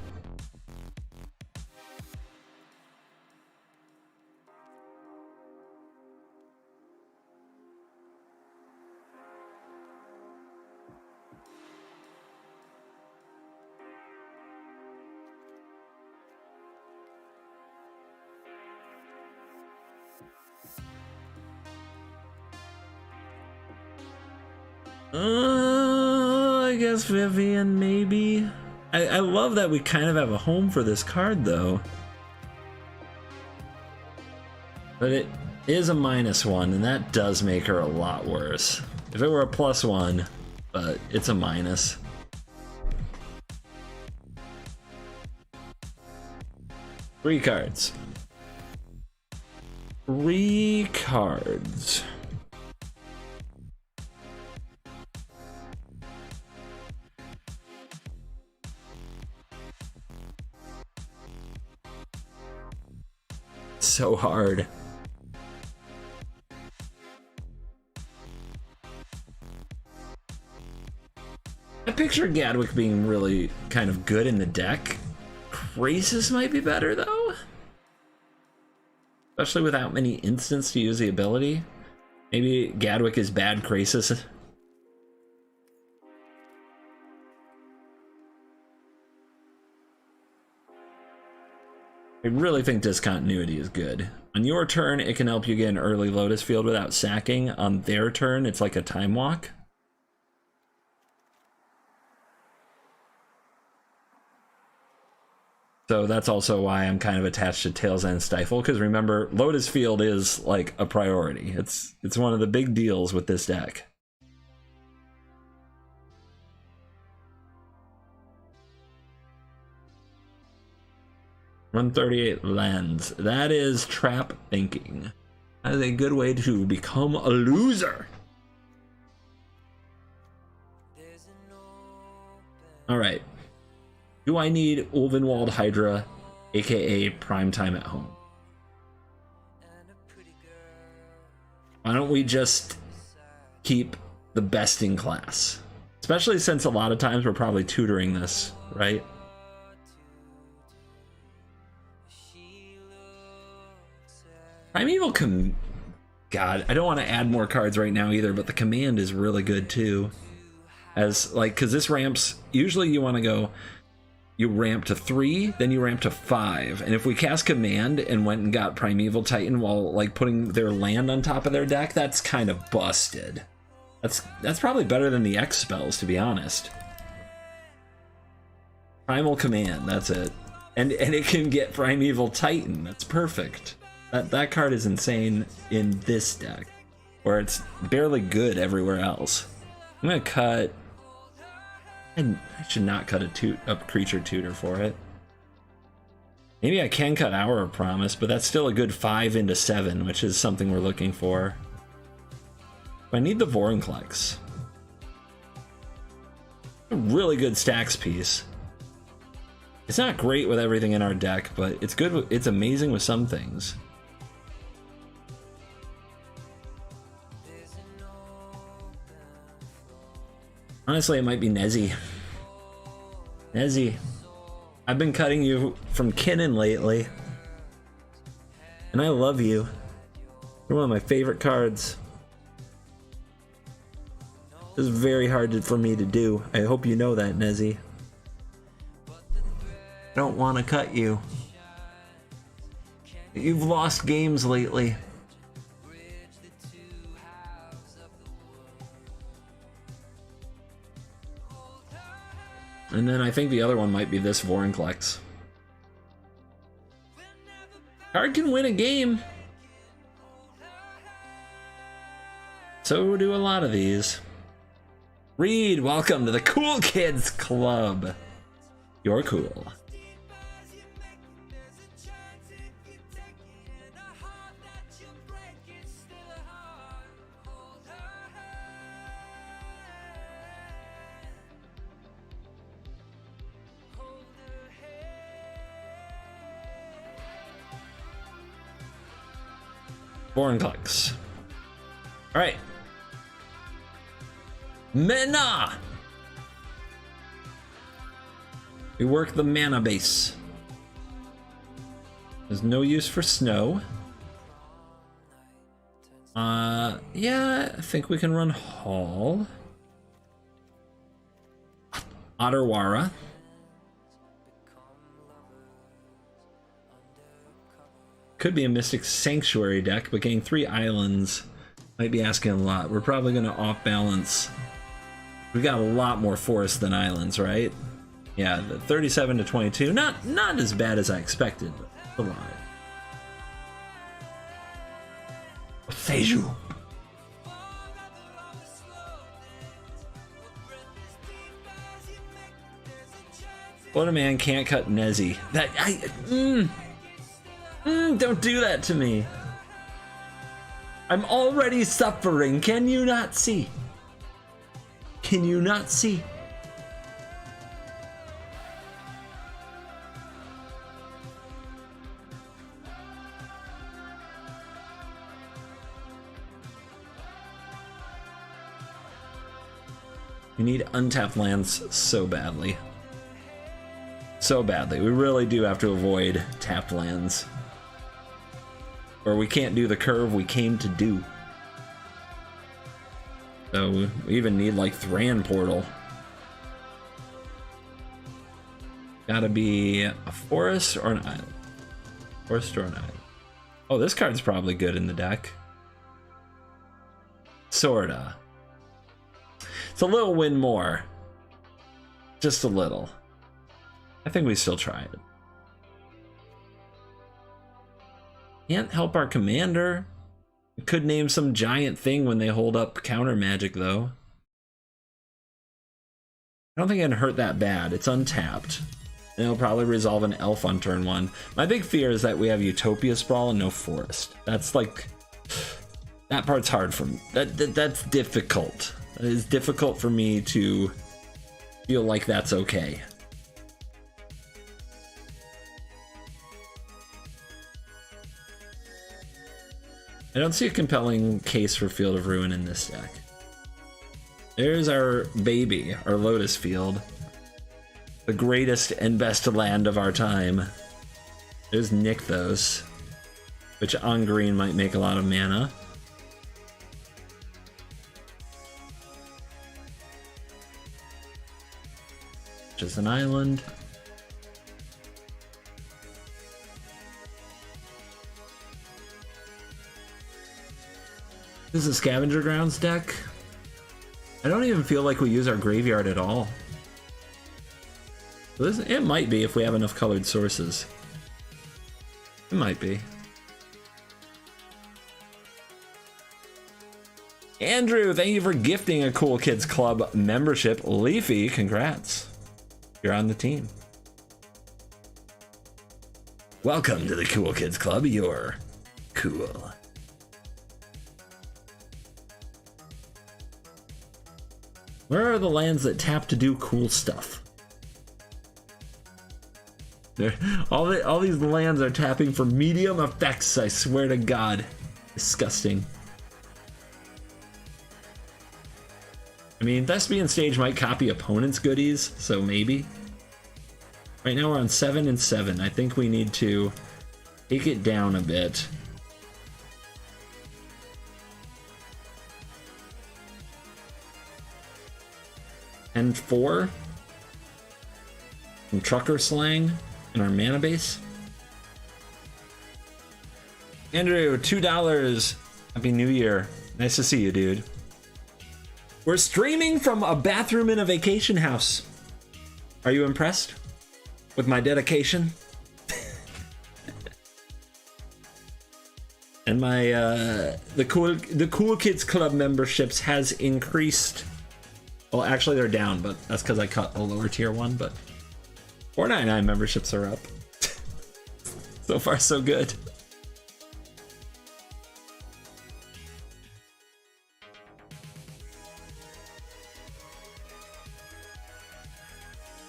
I guess Vivian, maybe. I love that we kind of have a home for this card, though. But it is a -1, and that does make her a lot worse. If it were a +1, but it's a minus. Three cards. 3 cards. So hard. I picture Gadwick being really kind of good in the deck. Krasis might be better though. especially without many instants to use the ability. Maybe Gadwick is bad Krasis. I really think discontinuity is good. On your turn, it can help you get an early Lotus Field without sacking. On their turn, it's like a time walk. So that's also why I'm kind of attached to Tail's End Stifle, because remember, Lotus Field is like a priority. It's one of the big deals with this deck. Run 38 lands. That is trap thinking. That is a good way to become a loser. All right. Do I need Ulvenwald Hydra, aka Primetime at Home? Why don't we just keep the best in class? Especially since a lot of times we're probably tutoring this, right? Primeval God, I don't want to add more cards right now either, but the command is really good too. As like, because this ramps, usually you want to go, you ramp to 3, then you ramp to 5. And if we cast command and went and got Primeval Titan while like putting their land on top of their deck, that's kind of busted. That's probably better than the X spells, to be honest. Primal Command, that's it. And it can get Primeval Titan, that's perfect. That card is insane in this deck, where it's barely good everywhere else. I'm gonna cut. I should not cut a creature tutor for it. Maybe I can cut Hour of Promise, but that's still a good 5 into 7, which is something we're looking for. I need the Vorinclex. A really good stacks piece. It's not great with everything in our deck, but it's good. It's amazing with some things. Honestly, it might be Nezzy. Nezzy. I've been cutting you from Kinnan lately. And I love you. You're one of my favorite cards. This is very hard for me to do. I hope you know that, Nezzy. I don't want to cut you. You've lost games lately. And then I think the other one might be this Vorinclex. Card can win a game. So do a lot of these. Reed, welcome to the Cool Kids Club. You're cool. Vorinclex. All right. Mana. We work the mana base. There's no use for snow. Yeah, I think we can run Hall. Otterwara. Could be a Mystic Sanctuary deck, but getting 3 islands might be asking a lot. We're probably going to off-balance. We've got a lot more forest than islands, right? Yeah, the 37 to 22. Not as bad as I expected, but a lot. Seju. What a man can't cut Nezzy. Don't do that to me. I'm already suffering. Can you not see? Can you not see? We need untapped lands so badly. So badly. We really do have to avoid tapped lands. Or we can't do the curve we came to do. So we even need like Thran Portal. Gotta be a forest or an island. Forest or an island. Oh, this card's probably good in the deck. Sorta. It's a little win more. Just a little. I think we still try it. Can't help our commander. We could name some giant thing when they hold up counter magic, though. I don't think it can hurt that bad. It's untapped. And it'll probably resolve an elf on turn 1. My big fear is that we have Utopia Sprawl and no forest. That's like... That part's hard for me. That's difficult. It is difficult for me to feel like that's okay. I don't see a compelling case for Field of Ruin in this deck. There's our baby, our Lotus Field. The greatest and best land of our time. There's Nykthos, which on green might make a lot of mana. Just an island. This is a Scavenger Grounds deck. I don't even feel like we use our graveyard at all. It might be if we have enough colored sources. It might be. Andrew, thank you for gifting a Cool Kids Club membership. Leafy, congrats. You're on the team. Welcome to the Cool Kids Club. You're cool. Where are the lands that tap to do cool stuff? All these lands are tapping for medium effects, I swear to God. Disgusting. I mean, Thespian Stage might copy opponent's goodies, so maybe. Right now we're on 7 and 7. I think we need to take it down a bit. And 4 from Trucker Slang in our mana base. Andrew, $2. Happy New Year. Nice to see you, dude. We're streaming from a bathroom in a vacation house. Are you impressed with my dedication? And my the Cool Kids Club memberships has increased. Well, actually, they're down, but that's because I cut a lower tier one. But $4.99 memberships are up. So far, so good.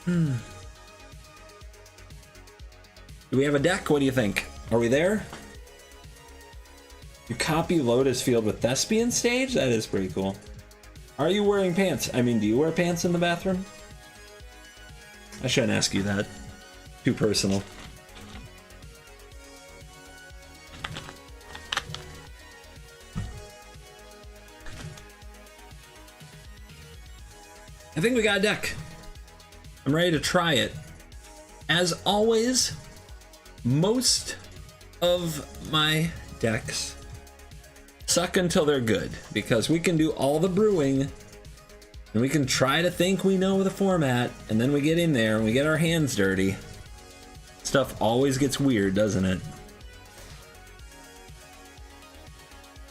Do we have a deck? What do you think? Are we there? You copy Lotus Field with Thespian Stage? That is pretty cool. Are you wearing pants? I mean, do you wear pants in the bathroom? I shouldn't ask you that. Too personal. I think we got a deck. I'm ready to try it. As always, most of my decks suck until they're good, because we can do all the brewing and we can try to think we know the format, and then we get in there and we get our hands dirty. Stuff always gets weird, doesn't it?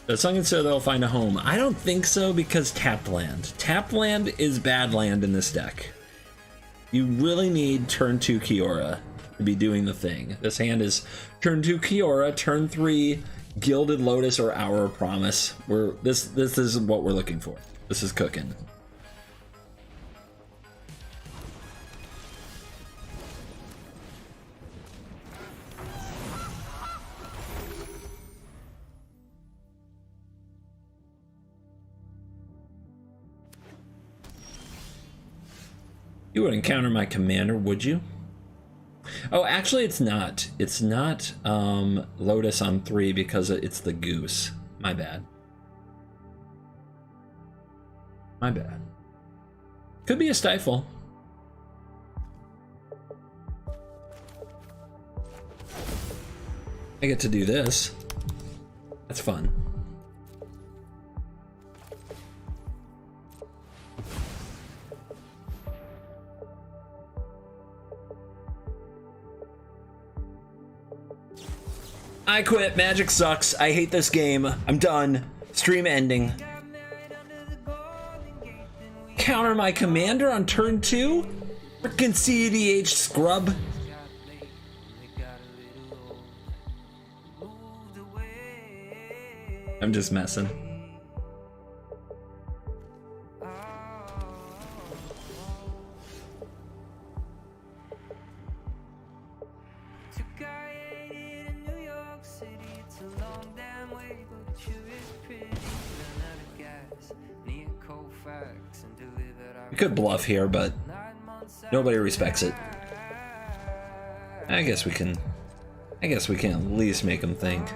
The Sunken they'll find a home. I don't think so, because tapped land. Tapped land is bad land in this deck. You really need turn 2 Kiora to be doing the thing. This hand is turn 2 Kiora, turn 3 Gilded Lotus or Hour of Promise. This is what we're looking for. This is cooking. You wouldn't counter my commander, would you? Oh, actually, it's not. It's not Lotus on 3 because it's the goose. My bad. My bad. Could be a stifle. I get to do this. That's fun. I quit. Magic sucks. I hate this game. I'm done. Stream ending. Counter my commander on turn 2? Frickin' CEDH scrub. I'm just messing. We could bluff here, but nobody respects it. I guess we can at least make them think.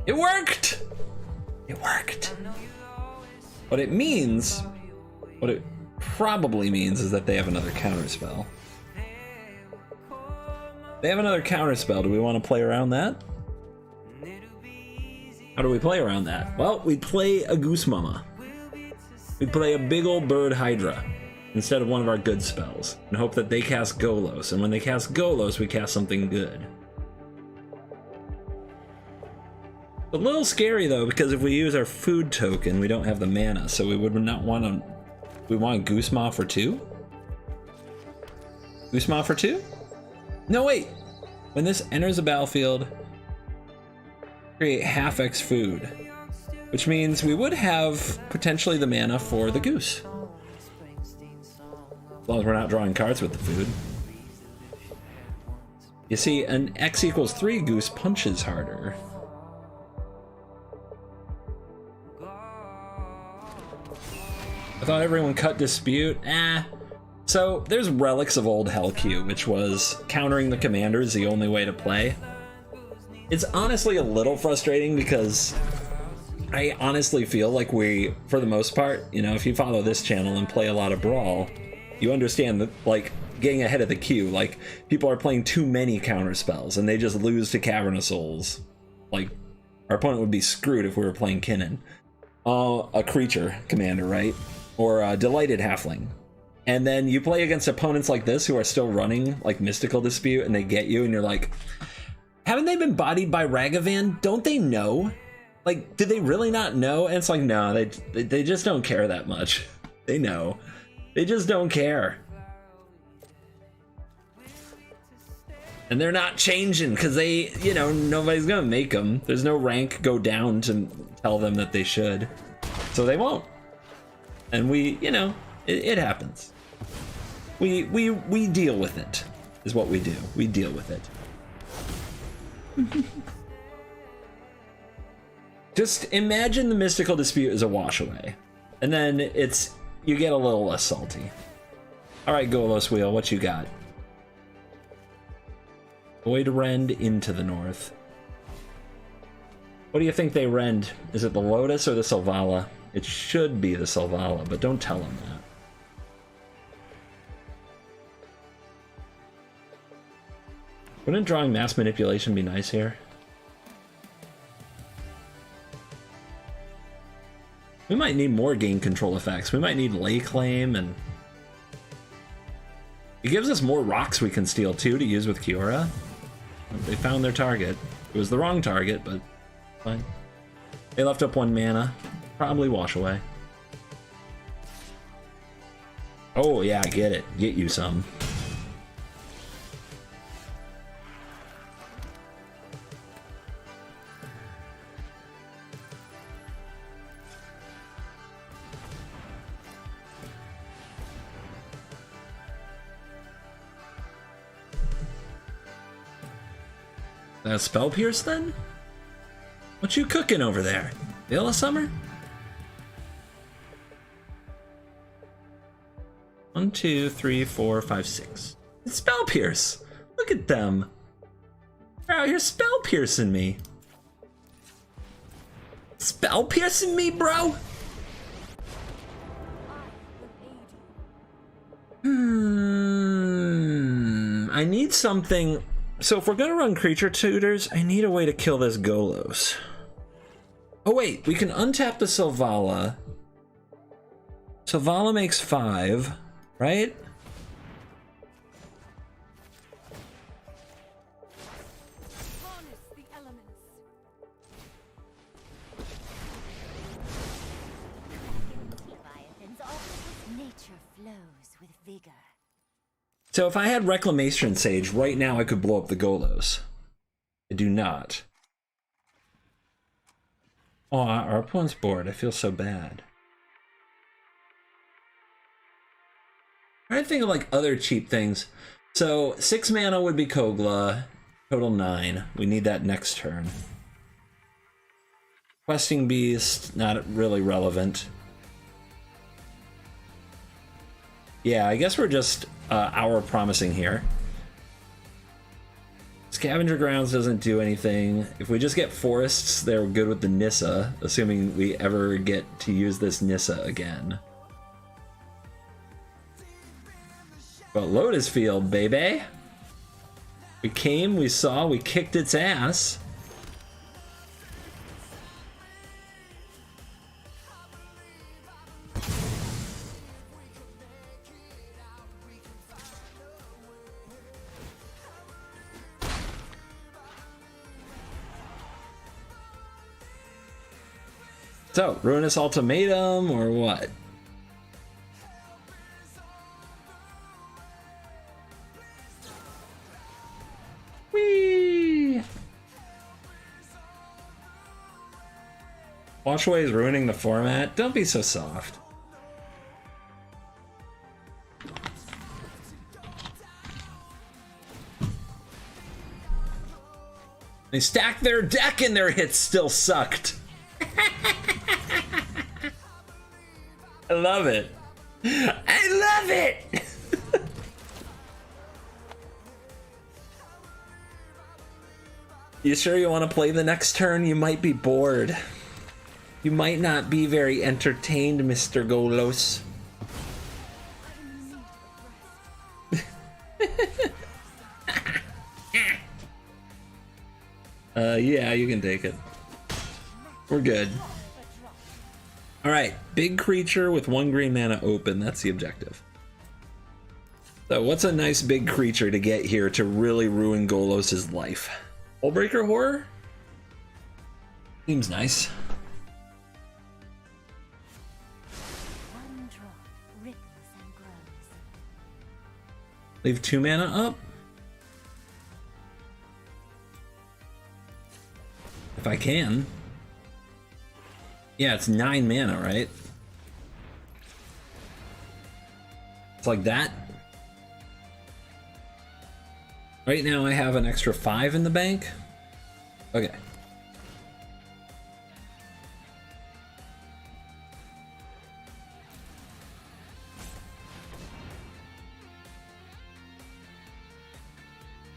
It worked! It worked. What it means, what it probably means is that they have another counterspell. They have another counterspell. Do we want to play around that? How do we play around that? Well, we play a Goose Mama. We play a big old bird Hydra instead of one of our good spells and hope that they cast Golos. And when they cast Golos, we cast something good. A little scary though, because if we use our food token, we don't have the mana, so we would not want to. We want Goose Maw for 2? Goose Maw for 2? No, wait. When this enters the battlefield, create half X food, which means we would have potentially the mana for the goose. As long as we're not drawing cards with the food. You see, an X equals 3 goose punches harder. I thought everyone cut dispute. So there's relics of old Hellq, which was countering the commander is the only way to play. It's honestly a little frustrating because I honestly feel like we, for the most part, you know, if you follow this channel and play a lot of Brawl, you understand that, like, getting ahead of the queue, like, people are playing too many counter spells and they just lose to Cavern of Souls. Like, our opponent would be screwed if we were playing Kinnan. A creature commander, right? Or a Delighted Halfling. And then you play against opponents like this who are still running like Mystical Dispute and they get you and you're like, haven't they been bodied by Ragavan? Don't they know? Like, did they really not know? And it's like, no, they just don't care that much. They know. They just don't care. And they're not changing because they, you know, nobody's gonna make them. There's no rank go down to tell them that they should. So they won't. And we, you know, it happens. We deal with it, is what we do. We deal with it. Just imagine the Mystical Dispute as a wash away. And then you get a little less salty. Alright, Golos Wheel, what you got? Void Rend into the north. What do you think they rend? Is it the Lotus or the Selvala? It should be the Selvala, but don't tell them that. Wouldn't drawing Mass Manipulation be nice here? We might need more game control effects. We might need Lay Claim, and it gives us more rocks we can steal too to use with Kiora. They found their target. It was the wrong target, but fine. They left up 1 mana. Probably wash away. Oh yeah, get it. Get you some. Spell Pierce then? What you cooking over there? Veil of Summer? 1, 2, 3, 4, 5, 6. It's Spell Pierce. Look at them. They're out here spell piercing me. Spell piercing me, bro? I need something. So if we're gonna run creature tutors, I need a way to kill this Golos. Oh wait, we can untap the Selvala. Selvala makes 5, right? So if I had Reclamation Sage, right now I could blow up the Golos. I do not. Oh, our opponent's bored. I feel so bad. I'm trying to think of like other cheap things. So 6 mana would be Kogla. Total 9. We need that next turn. Questing Beast, not really relevant. Yeah, I guess we're just hour promising here. Scavenger Grounds doesn't do anything. If we just get forests, they're good with the Nissa, assuming we ever get to use this Nissa again. But Lotus Field, baby. We came, we saw, we kicked its ass. So, Ruinous Ultimatum, or what? Whee! Watchway is ruining the format? Don't be so soft. They stacked their deck and their hits still sucked. I love it. I love it. You sure you want to play the next turn? You might be bored. You might not be very entertained, Mr. Golos. Yeah, you can take it. We're good. Alright, big creature with 1 green mana open. That's the objective. So what's a nice big creature to get here to really ruin Golos' life? Hullbreaker Horror? Seems nice. Leave 2 mana up? If I can. Yeah, it's 9 mana, right? It's like that. Right now I have an extra 5 in the bank. Okay.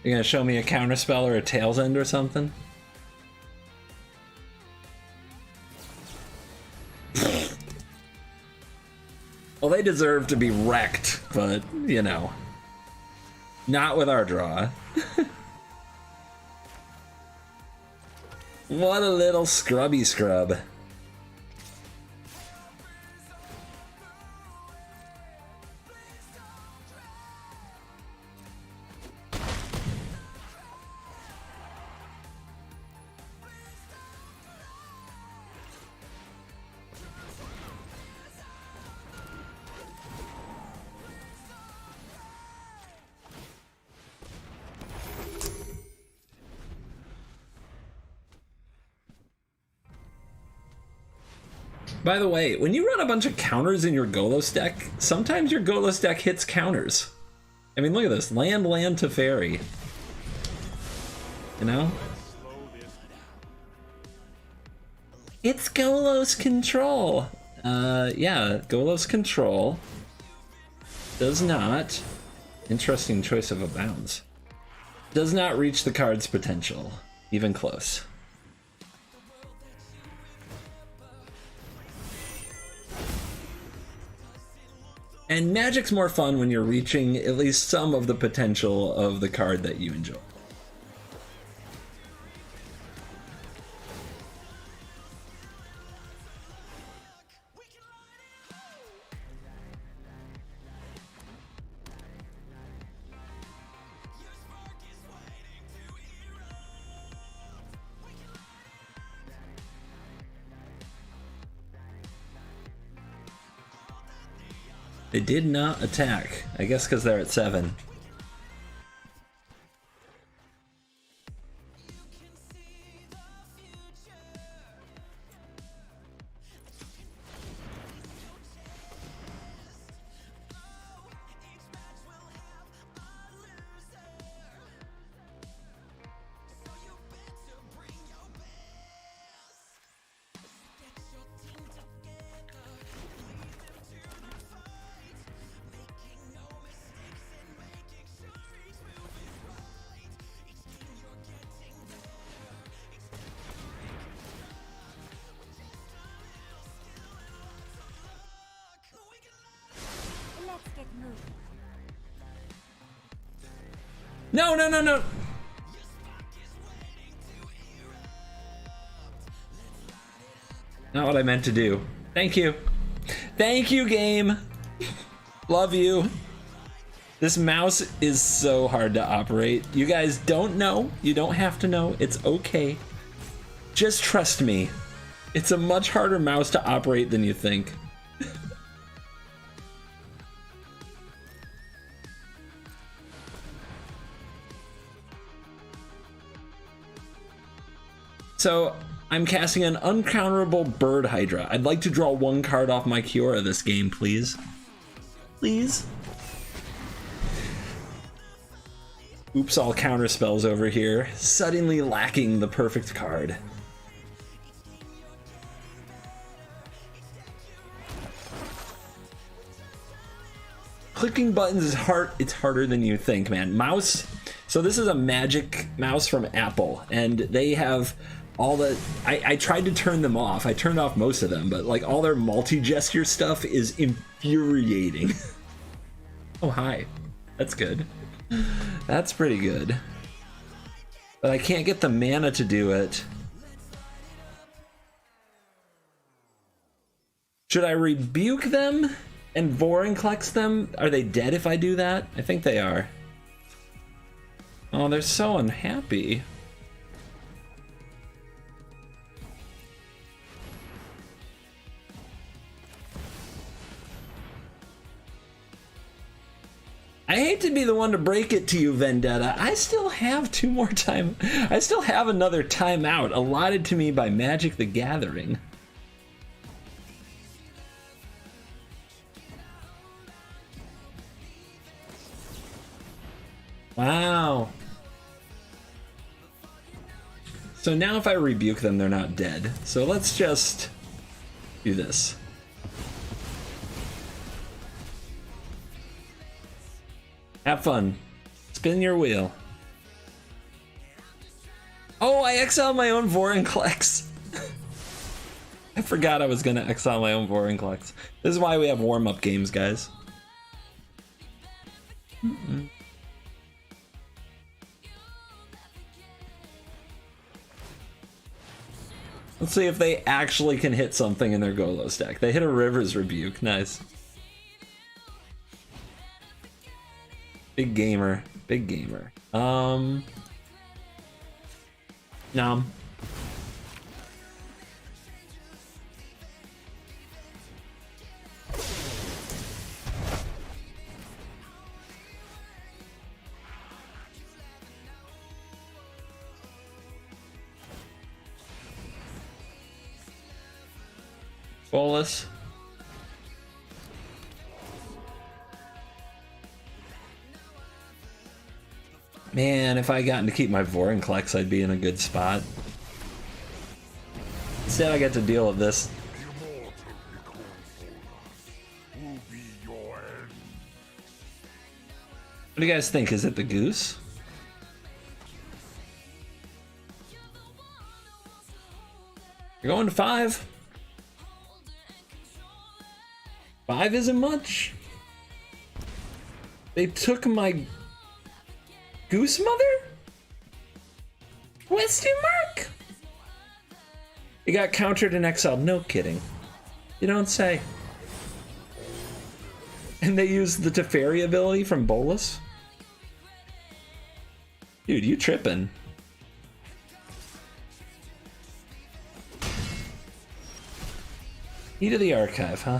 You gonna show me a counterspell or a Tail's End or something? Well, they deserve to be wrecked, but, you know. Not with our draw. What a little scrubby scrub. By the way, when you run a bunch of counters in your Golos deck, sometimes your Golos deck hits counters. I mean, look at this. Land, land to fairy. You know? It's Golos Control. Yeah, Golos Control does not, interesting choice of a bounds, does not reach the card's potential, even close. And Magic's more fun when you're reaching at least some of the potential of the card that you enjoy. They did not attack. I guess because they're at 7. No, no, no, no. Not what I meant to do. Thank you. Thank you, game. Love you. This mouse is so hard to operate. You guys don't know. You don't have to know. It's okay. Just trust me. It's a much harder mouse to operate than you think. So, I'm casting an uncounterable Bird Hydra. I'd like to draw 1 card off my Kiora this game, please. Please? Oops, all counter spells over here. Suddenly lacking the perfect card. Clicking buttons is hard. It's harder than you think, man. Mouse. So this is a Magic mouse from Apple, and they have all the, I tried to turn them off. I turned off most of them, but like all their multi-gesture stuff is infuriating. Oh, hi. That's good. That's pretty good. But I can't get the mana to do it. Should I rebuke them and Vorinclex them? Are they dead if I do that? I think they are. Oh, they're so unhappy. I hate to be the one to break it to you, Vendetta. I still have 2 more time. I still have another timeout allotted to me by Magic the Gathering. Wow. So now if I rebuke them, they're not dead. So let's just do this. Have fun. Spin your wheel. Oh, I exiled my own Vorinclex. I forgot I was gonna exile my own Vorinclex. This is why we have warm-up games, guys. Let's see if they actually can hit something in their Golos deck. They hit a River's Rebuke. Nice. Big gamer. Big gamer. Nom. Bolus. Man, if I gotten to keep my Vorinclex, I'd be in a good spot. instead I get to deal with this. What do you guys think? Is it the goose? You're going to 5? 5 isn't much. They took my goose mother? Question mark? It got countered and exiled. No kidding. You don't say. And they used the Teferi ability from Bolus? Dude, you tripping. Key to the archive, huh?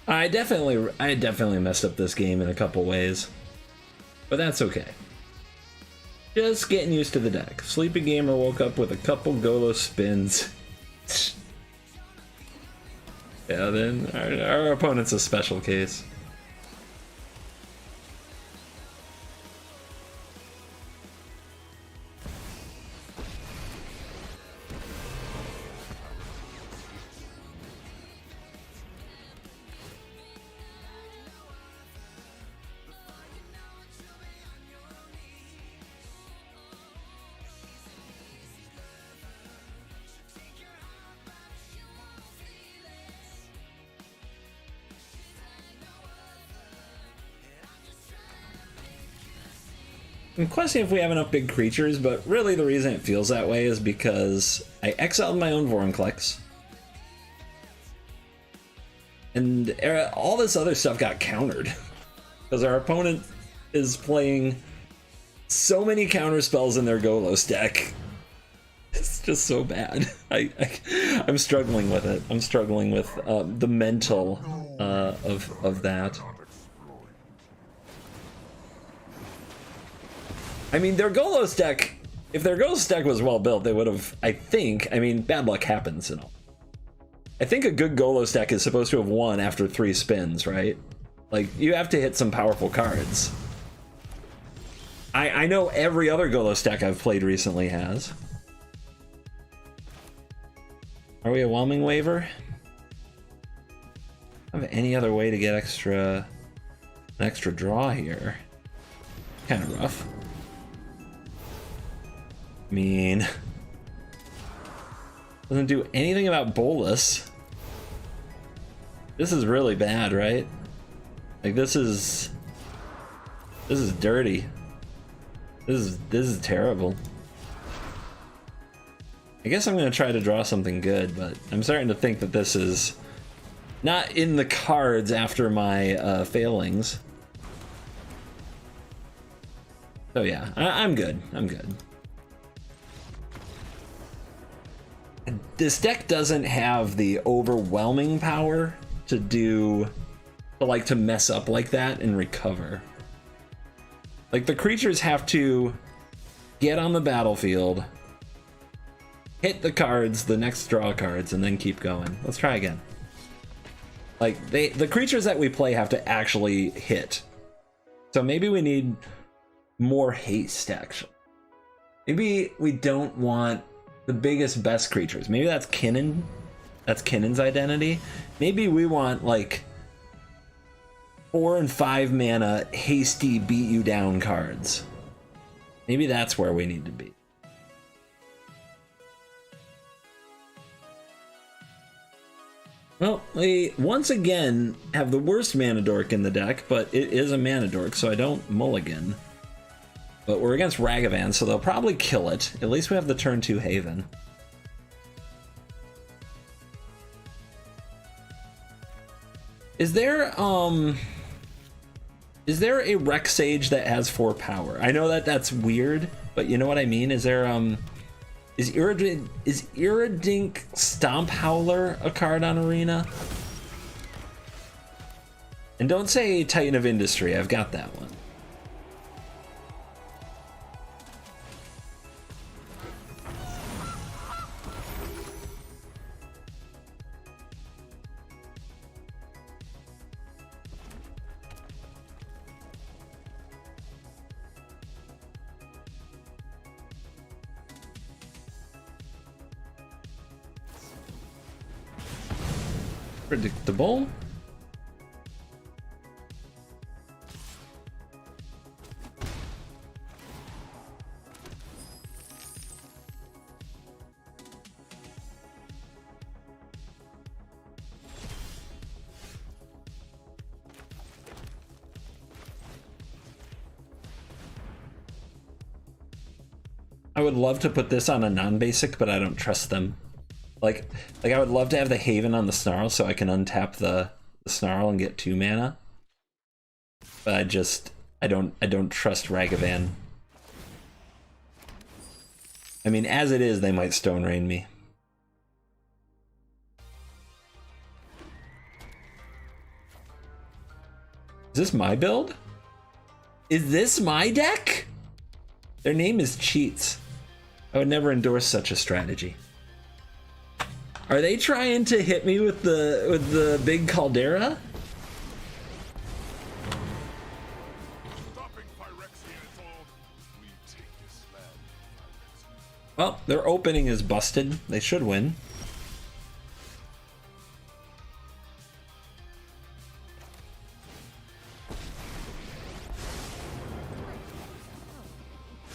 I definitely messed up this game in a couple ways, but that's okay. Just getting used to the deck. Sleepy Gamer woke up with a couple Golo spins. Yeah, then our opponent's a special case. I'm questioning if we have enough big creatures, but really the reason it feels that way is because I exiled my own Vorinclex. And all this other stuff got countered. Because our opponent is playing so many counter spells in their Golos deck. It's just so bad. I'm struggling with it. I'm struggling with the mental of that. I mean, their Golos deck, if their Golos deck was well built, they would have, I mean, bad luck happens and all. I think a good Golos deck is supposed to have won after 3 spins, right? Like, you have to hit some powerful cards. I know every other Golos deck I've played recently has. Are we a whelming waiver? I don't have any other way to get an extra draw here. Kind of rough. I mean, doesn't do anything about Bolus. This is really bad, right? Like, this is dirty. This is terrible. I guess I'm gonna try to draw something good, but I'm starting to think that this is not in the cards after my failings. So yeah, I'm good. I'm good. This deck doesn't have the overwhelming power to mess up like that and recover. Like, the creatures have to get on the battlefield, hit the cards, the next draw cards, and then keep going. Let's try again. Like, the creatures that we play have to actually hit. So maybe we need more haste, actually. Maybe we don't want the biggest, best creatures. Maybe that's Kinnan. That's Kinnan's identity. Maybe we want, like, 4 and 5 mana hasty beat you down cards. Maybe that's where we need to be. Well, we once again have the worst mana dork in the deck, but it is a mana dork, so I don't mulligan. But we're against Ragavan, so they'll probably kill it. At least we have the turn 2 Haven. Is there, Is there a Rec Sage that has 4 power? I know that that's weird, but you know what I mean? Is there, is Iridink Stomp Howler a card on Arena? And don't say Titan of Industry, I've got that one. Predictable. I would love to put this on a non-basic, but I don't trust them. Like I would love to have the Haven on the Snarl so I can untap the Snarl and get 2 mana. But I don't trust Ragavan. I mean, as it is, they might Stone Rain me. Is this my build? Is this my deck? Their name is Cheats. I would never endorse such a strategy. Are they trying to hit me with the big caldera? Well, their opening is busted. They should win.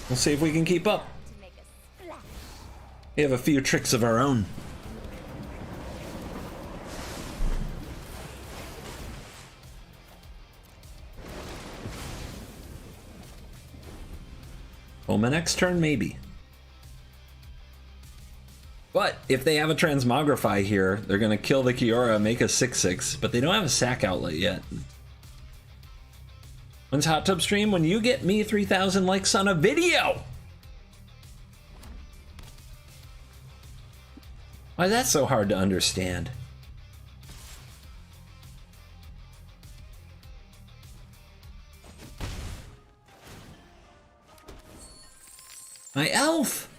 We'll see if we can keep up. We have a few tricks of our own. Well, my next turn, maybe. But if they have a Transmogrify here, they're going to kill the Kiora, make a 6/6, but they don't have a sack outlet yet. When's Hot Tub Stream? When you get me 3,000 likes on a video! Why is that so hard to understand? My elf!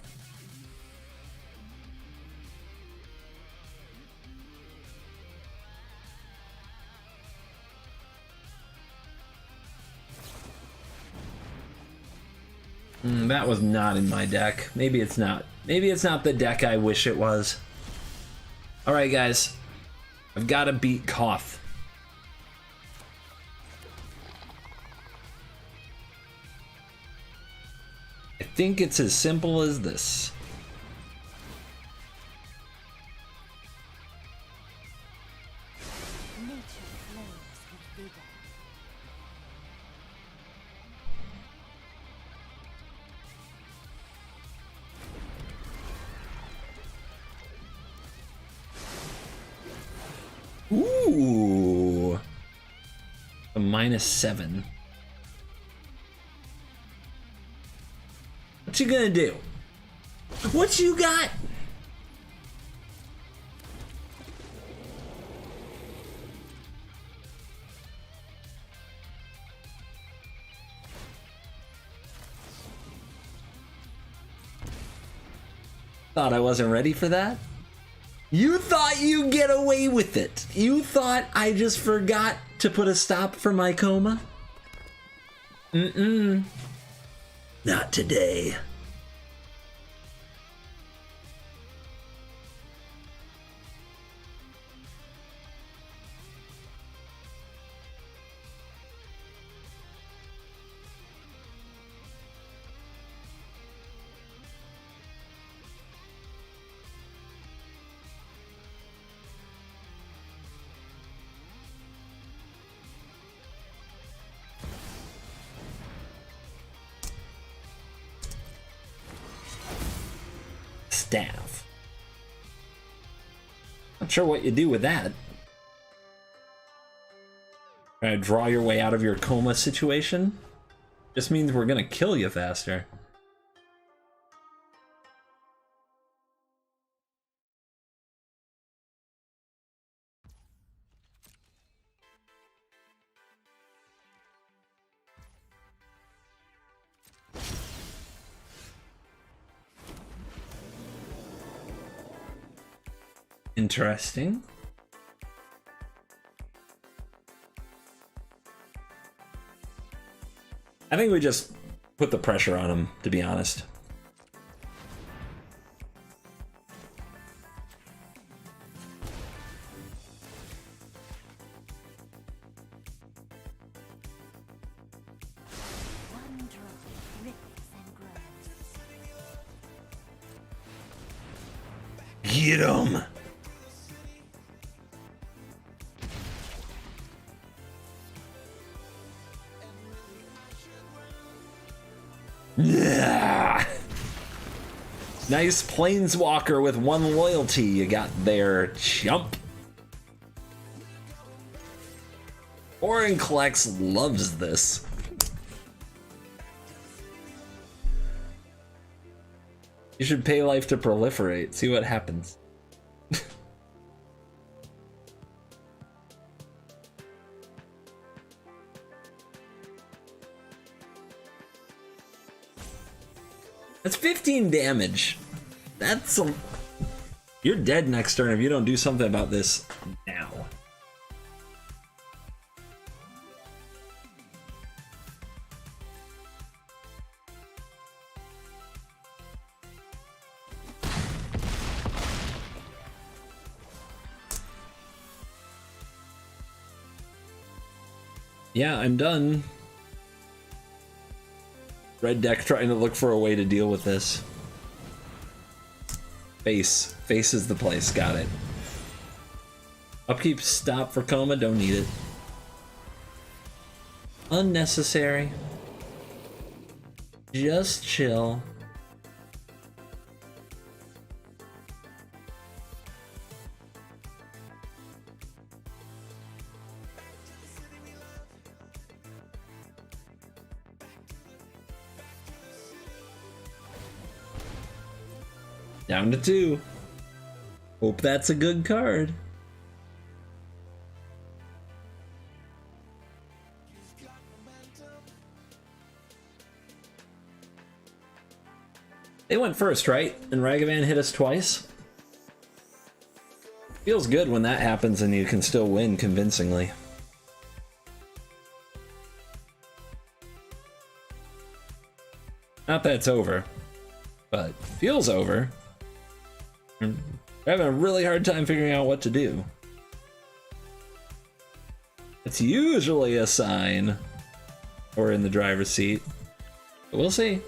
That was not in my deck. Maybe it's not. Maybe it's not the deck I wish it was. Alright guys, I've got to beat Koth. I think it's as simple as this. Ooh, a -7. What you gonna do? What you got? Thought I wasn't ready for that? You thought you'd get away with it. You thought I just forgot to put a stop for my coma? Mm-mm. Not today. Staff. Not sure what you do with that. Trying to draw your way out of your coma situation just means we're gonna kill you faster. Interesting. I think we just put the pressure on him, to be honest. Get him! Yeah. Nice planeswalker with 1 loyalty you got there, chump. Orinclex loves this. You should pay life to proliferate, see what happens. That's 15 damage. That's a... You're dead next turn if you don't do something about this now. Yeah, I'm done. Red deck trying to look for a way to deal with this. Face. Face is the place. Got it. Upkeep stop for coma. Don't need it. Unnecessary. Just chill. Down to 2. Hope that's a good card. They went first, right? And Ragavan hit us twice? Feels good when that happens and you can still win convincingly. Not that it's over, but feels over. I'm having a really hard time figuring out what to do. It's usually a sign we're in the driver's seat, but we'll see.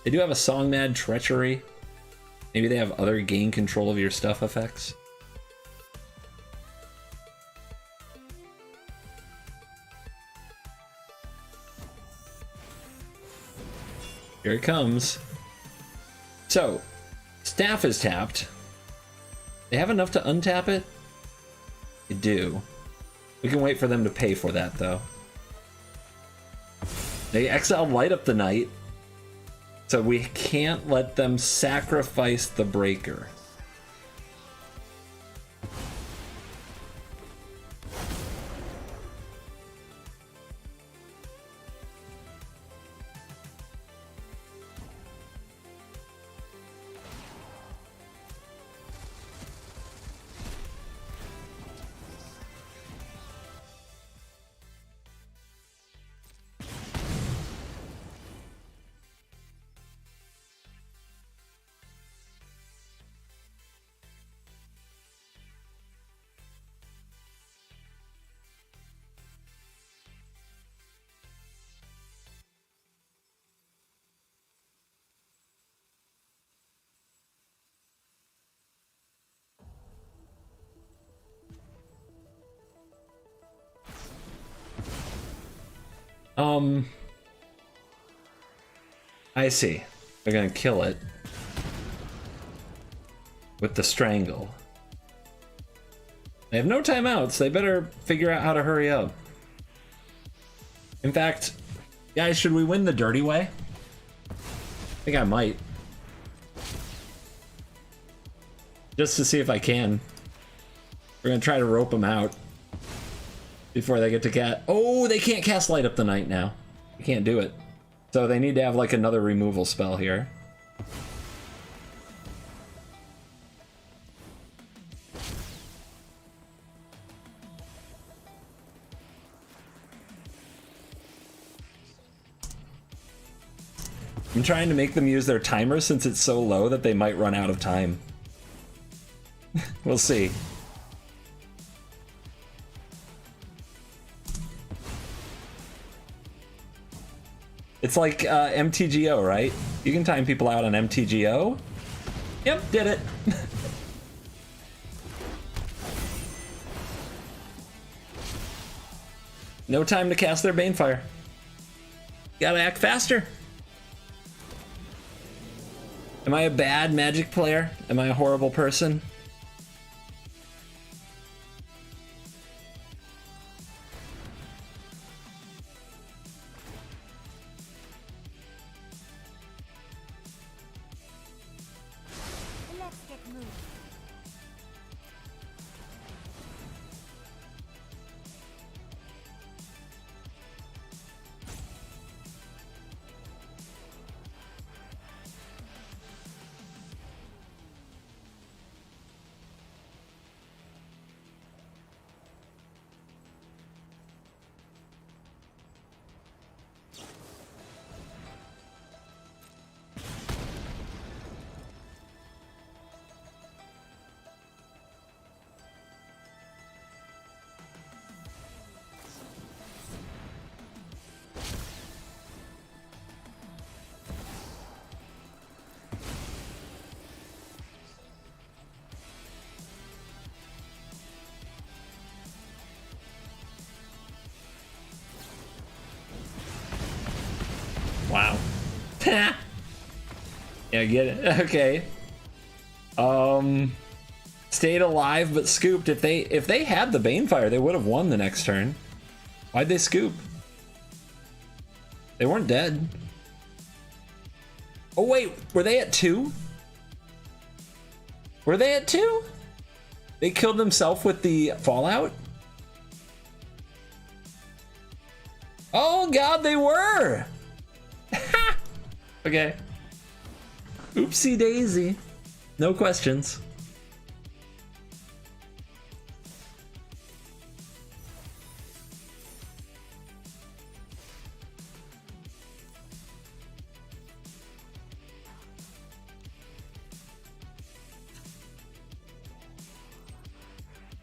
They do have a Song Mad Treachery. Maybe they have other gain control of your stuff effects. Here it comes. So, Staff is tapped. They have enough to untap it? They do. We can wait for them to pay for that, though. They exiled Light Up the Night, so we can't let them sacrifice the Breaker. I see. They're gonna kill it with the strangle. They have no timeouts. They better figure out how to hurry up. In fact, guys, should we win the dirty way? I think I might. Just to see if I can. We're gonna try to rope them out before they get to cast. Oh, they can't cast Light Up the Night now. You can't do it. So they need to have like another removal spell here. I'm trying to make them use their timer since it's so low that they might run out of time. We'll see. It's like MTGO, right? You can time people out on MTGO. Yep, did it. No time to cast their Banefire. Gotta act faster. Am I a bad Magic player? Am I a horrible person? Let's get moving. Wow. Yeah, get it. Okay. Stayed alive but scooped. If they had the Banefire, they would have won the next turn. Why'd they scoop? They weren't dead. Oh wait, were they at 2? Were they at 2? They killed themselves with the Fallout? Oh god, they were! Okay. Oopsie daisy. No questions.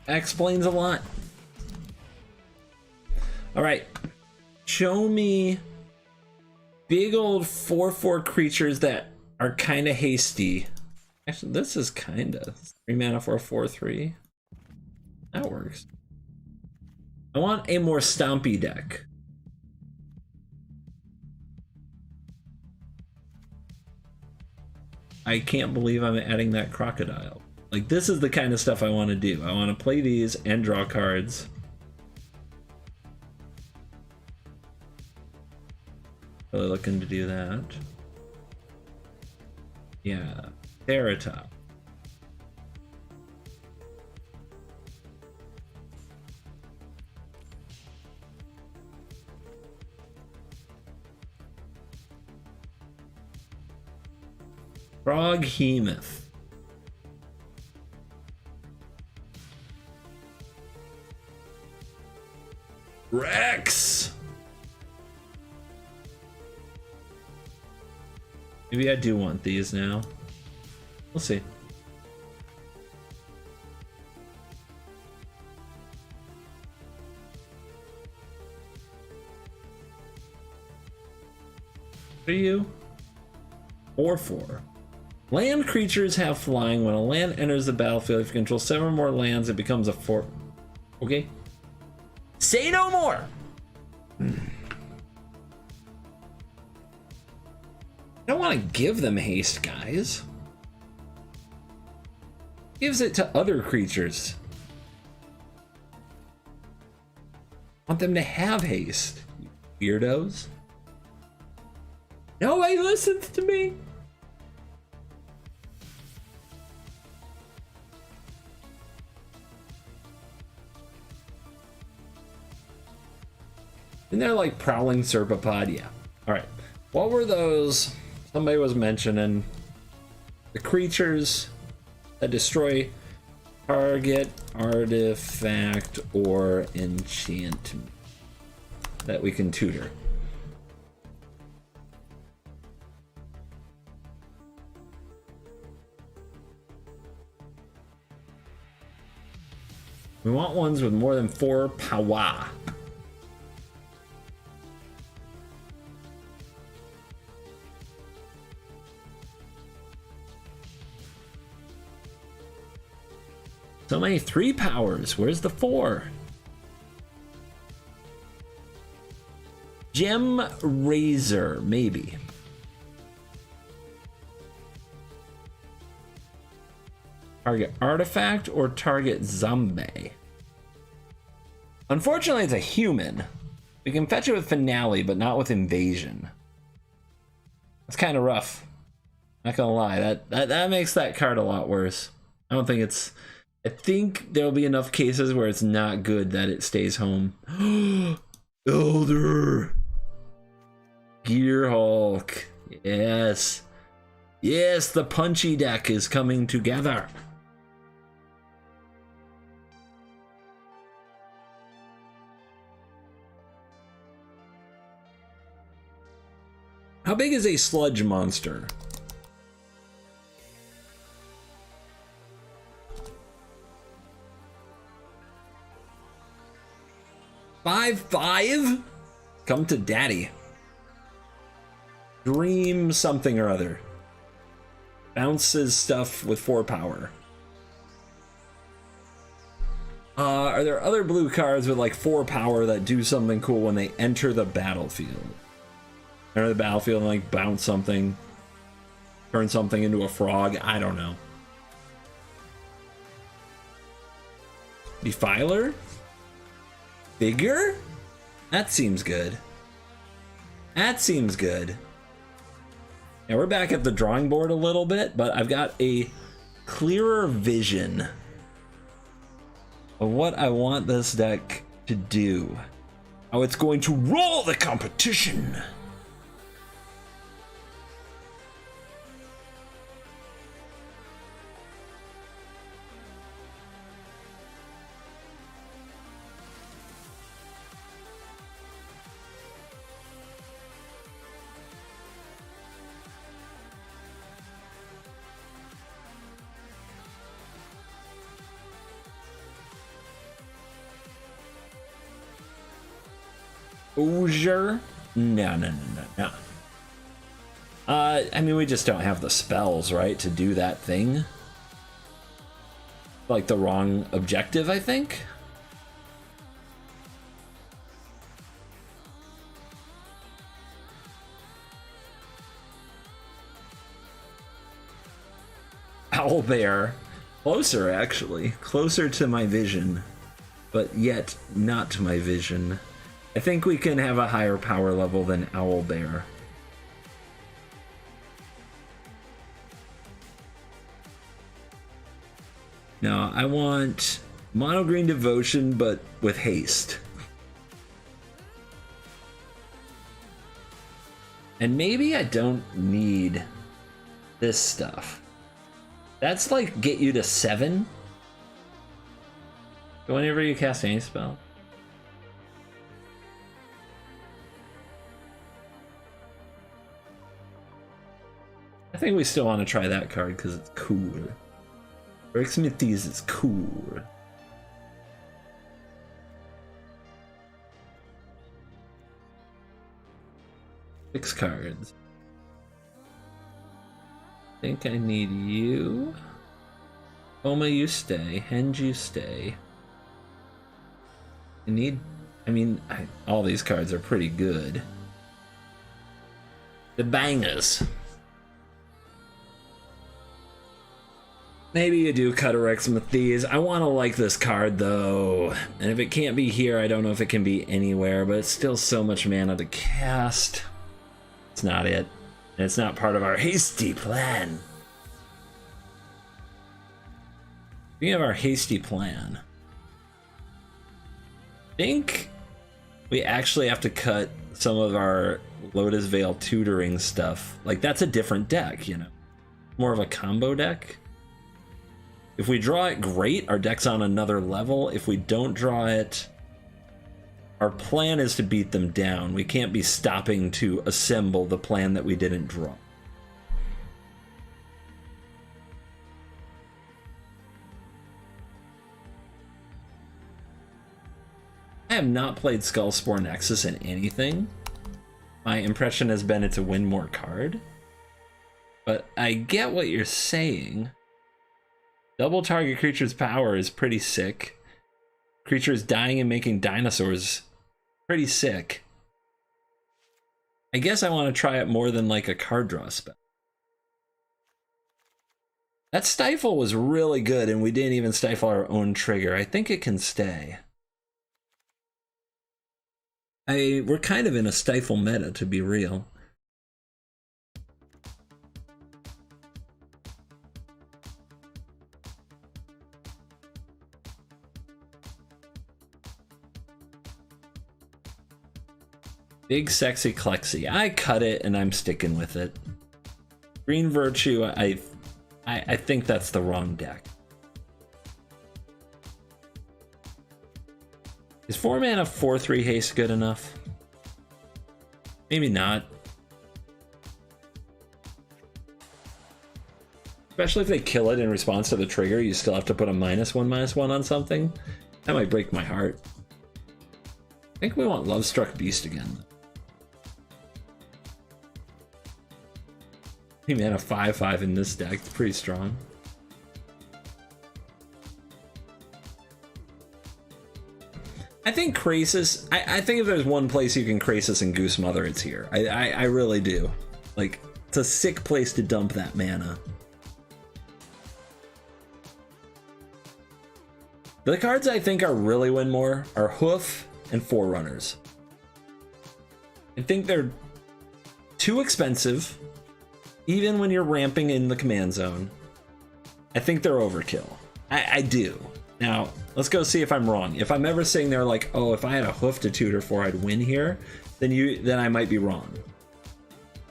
That explains a lot. All right. Show me big old 4/4 creatures that are kind of hasty. Actually, this is kind of 3 mana for a 4/3. That works. I want a more stompy deck. I can't believe I'm adding that crocodile. Like, this is the kind of stuff I want to do. I want to play these and draw cards. Really looking to do that. Yeah, Theratop. Froghemoth. Rex. Maybe I do want these now. We'll see. What are you? 4/4. Land creatures have flying. When a land enters the battlefield, if you control 7 or more lands, it becomes a 4. Okay. Say no more! I don't want to give them haste, guys. Gives it to other creatures. I want them to have haste. Weirdos. Nobody listens to me. And they're like prowling serpapod, yeah. Alright. What were those? Somebody was mentioning the creatures that destroy target artifact or enchantment that we can tutor. We want ones with more than 4 power. So many 3 powers. Where's the 4? Gem Razor, maybe. Target artifact or target zombie? Unfortunately, it's a human. We can fetch it with Finale, but not with Invasion. That's kind of rough. Not gonna lie, that makes that card a lot worse. I don't think it's... I think there'll be enough cases where it's not good that it stays home. Elder! Gear Hulk. Yes. Yes, the punchy deck is coming together. How big is a sludge monster? Five? Come to daddy. Dream something or other. Bounces stuff with 4 power. Are there other blue cards with like 4 power that do something cool when they enter the battlefield? Enter the battlefield and like bounce something. Turn something into a frog. I don't know. Defiler? Bigger? That seems good. That seems good. Now we're back at the drawing board a little bit, but I've got a clearer vision of what I want this deck to do. How it's going to roll the competition. Ozier? No. I mean, we just don't have the spells, right, to do that thing. Like the wrong objective, I think. Owlbear. Closer, actually. Closer to my vision. But yet not my vision. I think we can have a higher power level than Owlbear. No, I want mono green devotion, but with haste. And maybe I don't need this stuff. That's like get you to 7. Whenever you cast any spell. I think we still want to try that card because it's cool. Smithies is cool. Six cards. I think I need you. Oma, you stay. Henge, you stay. I need... all these cards are pretty good. The bangers. Maybe you do Catarix Matthias. I want to like this card though. And if it can't be here, I don't know if it can be anywhere, but it's still so much mana to cast. It's not it. And it's not part of our hasty plan. We have our hasty plan. I think we actually have to cut some of our Lotus Veil tutoring stuff. Like, that's a different deck, you know? More of a combo deck. If we draw it, great. Our deck's on another level. If we don't draw it, our plan is to beat them down. We can't be stopping to assemble the plan that we didn't draw. I have not played Skullspore Nexus in anything. My impression has been it's a win more card. But I get what you're saying. Double target creature's power is pretty sick. Creatures dying and making dinosaurs, pretty sick. I guess I want to try it more than like a card draw spell. That Stifle was really good, and we didn't even stifle our own trigger. I think it can stay. We're kind of in a Stifle meta, to be real. Big Sexy Klexy. I cut it and I'm sticking with it. Green Virtue, I think that's the wrong deck. Is 4 mana 4/3 haste good enough? Maybe not. Especially if they kill it in response to the trigger, you still have to put a -1/-1 on something. That might break my heart. I think we want Lovestruck Beast again. 3 mana 5/5 in this deck. It's pretty strong. I think Krasis, I think if there's one place you can Krasis and Goose Mother, it's here. I really do. Like, it's a sick place to dump that mana. The cards I think are really win more are Hoof and Forerunners. I think they're too expensive, even when you're ramping in the command zone. I think they're overkill. I do. Now, let's go see if I'm wrong. If I'm ever sitting there like, oh, if I had a Hoof to tutor for, I'd win here, then I might be wrong.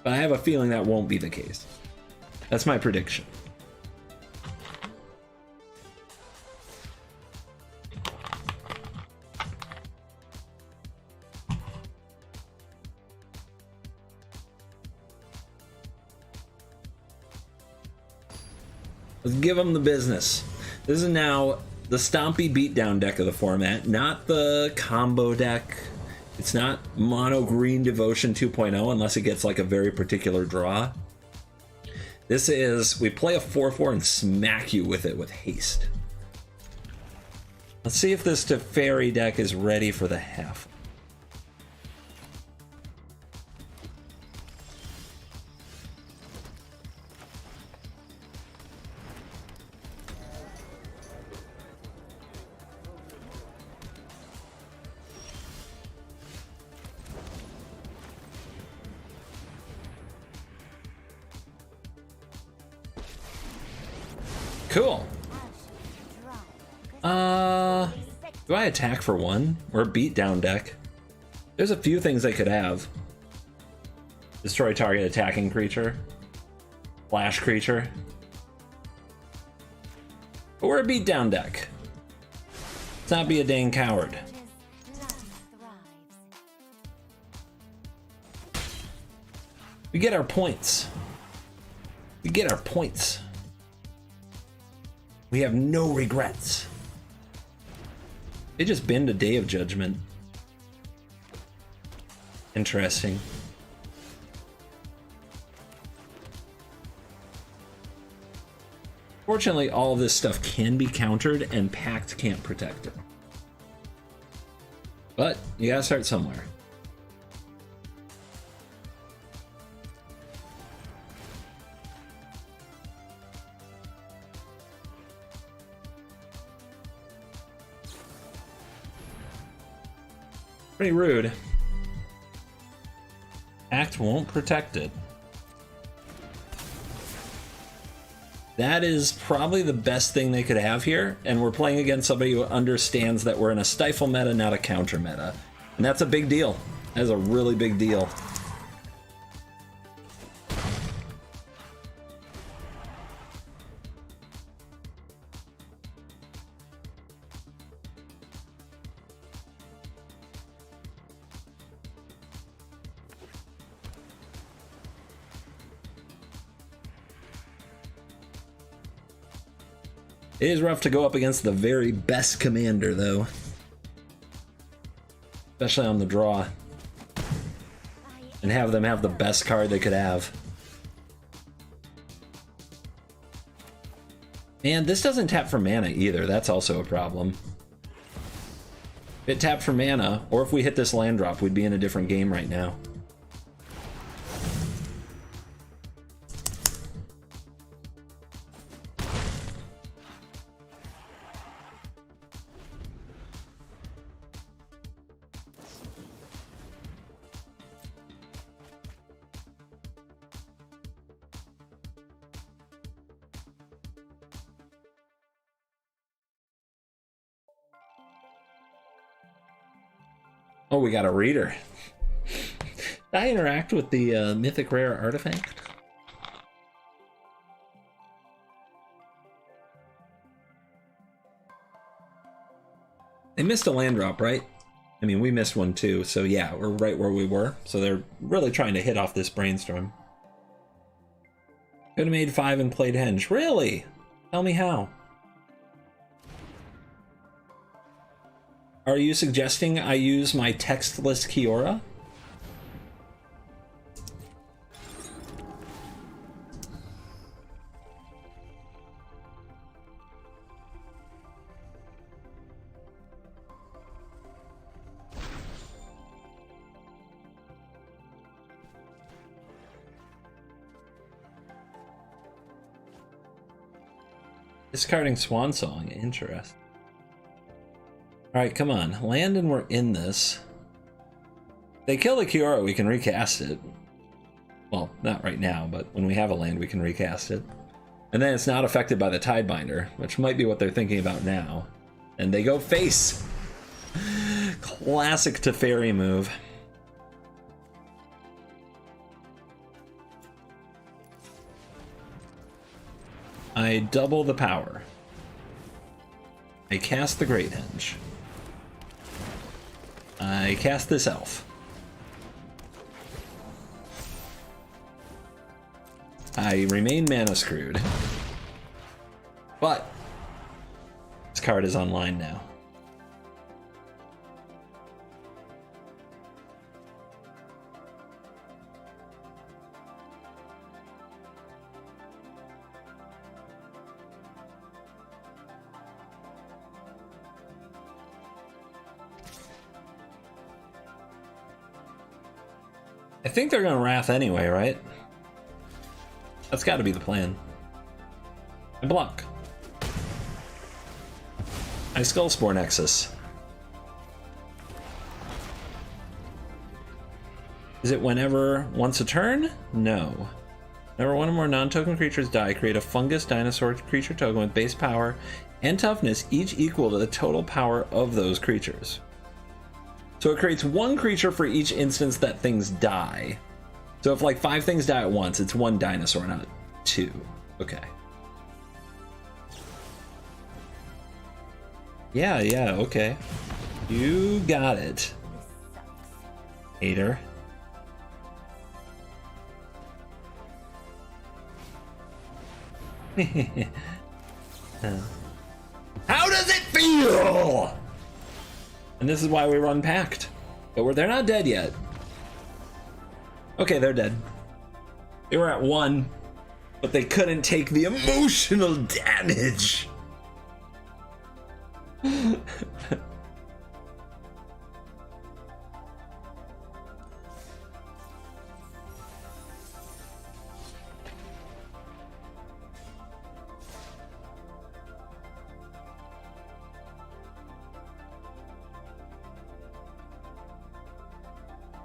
But I have a feeling that won't be the case. That's my prediction. Let's give them the business. This is now the Stompy Beatdown deck of the format, not the combo deck. It's not Mono Green Devotion 2.0 unless it gets like a very particular draw. This is, we play a 4/4 and smack you with it with haste. Let's see if this Teferi deck is ready for the half. Cool. Do I attack for 1? Or a beatdown deck? There's a few things I could have. Destroy target attacking creature. Flash creature. But we're a beatdown deck. Let's not be a dang coward. We get our points. We get our points. We have no regrets. They just bend a Day of Judgment. Interesting. Fortunately, all of this stuff can be countered, and Pact can't protect it. But you gotta start somewhere. Pretty rude. Act won't protect it. That is probably the best thing they could have here, and we're playing against somebody who understands that we're in a stifle meta, not a counter meta. And that's a big deal. That is a really big deal. It is rough to go up against the very best commander, though. Especially on the draw. And have them have the best card they could have. And this doesn't tap for mana either. That's also a problem. If it tapped for mana, or if we hit this land drop, we'd be in a different game right now. Oh, we got a reader. Did I interact with the mythic rare artifact? They missed a land drop, right? I mean, we missed one too, so yeah, we're right where we were. So they're really trying to hit off this brainstorm. Could have made 5 and played Henge. Really? Tell me how. Are you suggesting I use my textless Kiora? Discarding Swan Song, interesting. Alright, come on. Land and we're in this. If they kill the Kiora, we can recast it. Well, not right now, but when we have a land, we can recast it. And then it's not affected by the Tidebinder, which might be what they're thinking about now. And they go face! Classic Teferi move. I double the power. I cast the Great Henge. I cast this elf. I remain mana screwed. But this card is online now. I think they're gonna Wrath anyway, right? That's gotta be the plan. I block. I Skullspore Nexus. Is it whenever once a turn? No. Whenever one or more non-token creatures die, create a fungus dinosaur creature token with base power and toughness, each equal to the total power of those creatures. So it creates one creature for each instance that things die. So if like 5 things die at once, it's 1 dinosaur, not 2. Okay. Yeah, okay. You got it. Hater. How does it feel? And this is why we run Pact. But they're not dead yet. Okay, they're dead. They were at 1, but they couldn't take the emotional damage.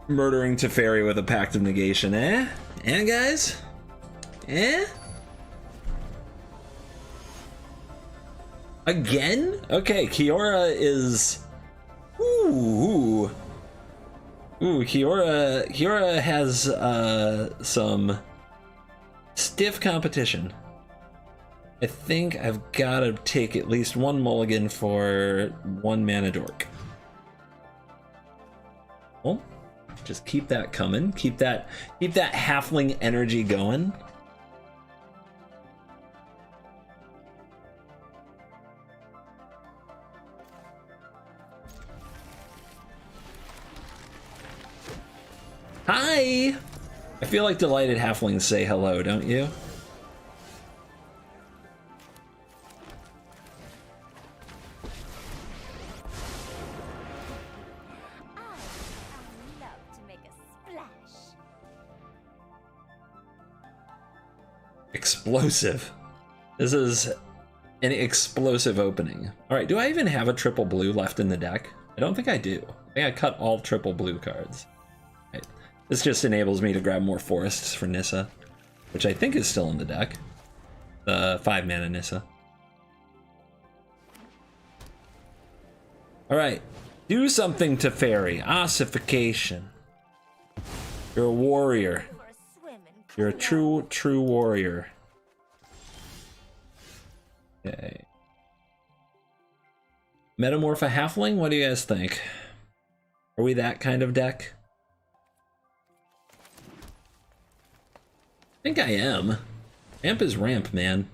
Murdering Teferi with a Pact of Negation, eh? Eh, guys? Eh? Again? Okay, Kiora is... Ooh. Ooh, Kiora has some stiff competition. I think I've got to take at least one mulligan for one mana dork. Well, just keep that coming. Keep that halfling energy going. Hi! I feel like delighted halflings say hello, don't you? I love to make a splash. Explosive. This is an explosive opening. All right, do I even have a triple blue left in the deck? I don't think I do. I think I cut all triple blue cards. Right. This just enables me to grab more forests for Nissa, which I think is still in the deck. The 5 mana Nissa. All right, do something to Fairy. Ossification. You're a warrior. For a swim and You're a cool true warrior. Okay. Metamorph a halfling? What do you guys think? Are we that kind of deck? I think I am. Ramp is ramp, man.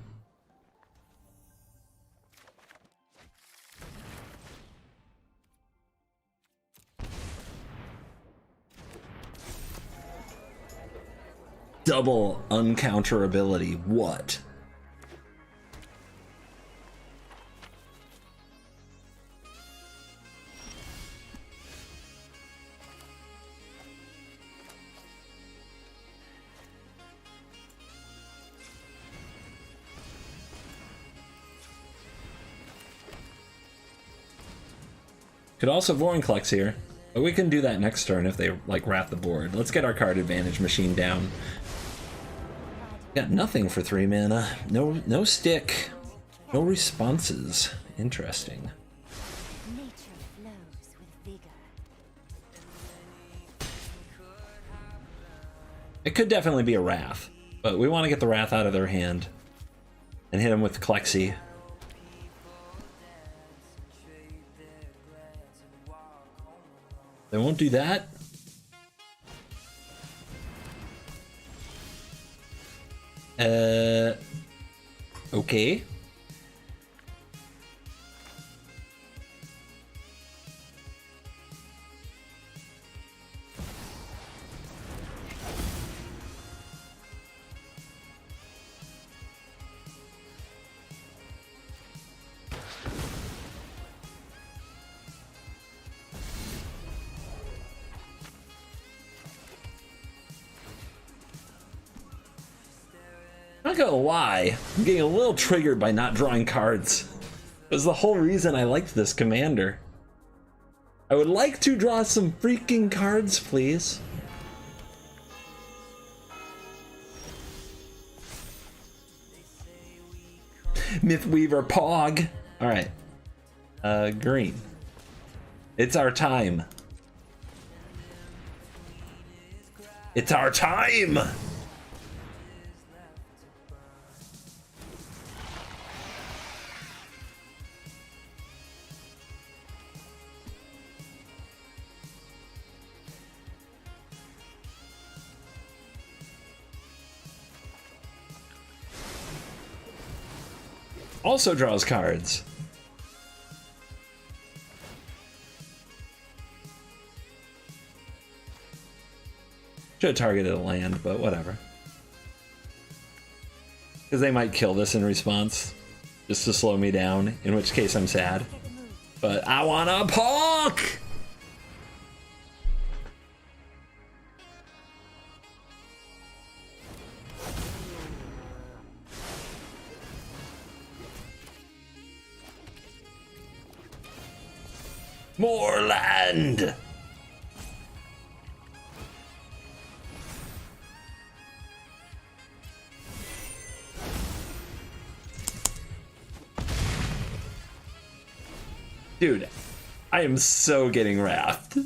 Double uncounterability. What? Could also Vorinclex here, but we can do that next turn if they like wrap the board. Let's get our card advantage machine down. Got nothing for 3 mana. No stick. No responses. Interesting. nature flows with vigor. It could definitely be a Wrath, but we want to get the Wrath out of their hand and hit them with Clexi. They won't do that. Okay. Not gonna lie, I'm getting a little triggered by not drawing cards. It was the whole reason I liked this commander. I would like to draw some freaking cards, please. Mythweaver Pog. All right. Green. It's our time. It's our time. Also draws cards. Should have targeted a land, but whatever. Because they might kill this in response, just to slow me down, in which case I'm sad. But I want a Pog! More land! Dude, I am so getting wrapped.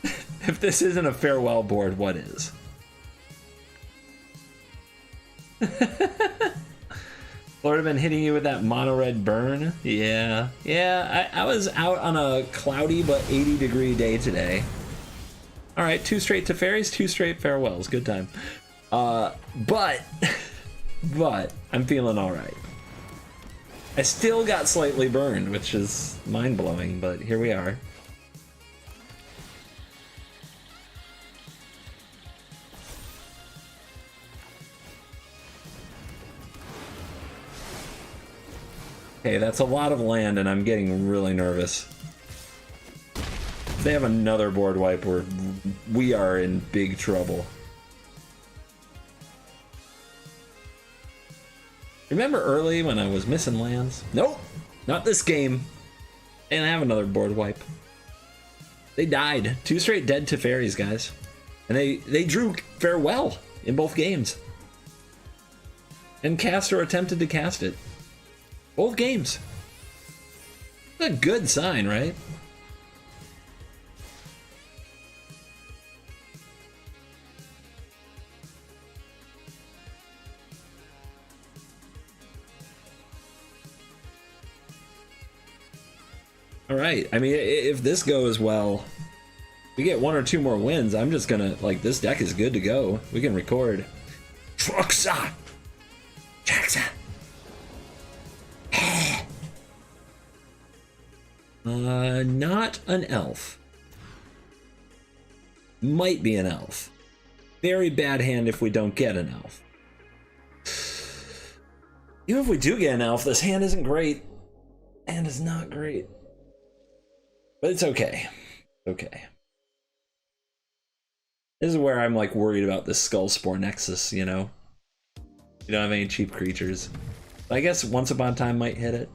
If this isn't a farewell board, what is? Florida been hitting you with that mono red burn? Yeah. Yeah, I was out on a cloudy but 80-degree day today. Alright, 2 straight to fairies, 2 straight farewells. Good time. But I'm feeling alright. I still got slightly burned, which is mind-blowing, but here we are. Okay, that's a lot of land, and I'm getting really nervous. If they have another board wipe, we are in big trouble. Remember early when I was missing lands? Nope, not this game. And I have another board wipe. They died. 2 straight dead to fairies, guys. And they drew farewell in both games. And cast or attempted to cast it. Both games. That's a good sign, right? All right. I mean, if this goes well, we get 1 or 2 more wins. I'm just gonna, like, this deck is good to go. We can record. Truxa! Jaxa! Not an elf. Might be an elf. Very bad hand if we don't get an elf. Even if we do get an elf, this hand isn't great. Hand is not great. But it's okay. Okay. This is where I'm like worried about this Skull Spore Nexus, you know? You don't have any cheap creatures. I guess Once Upon a Time might hit it.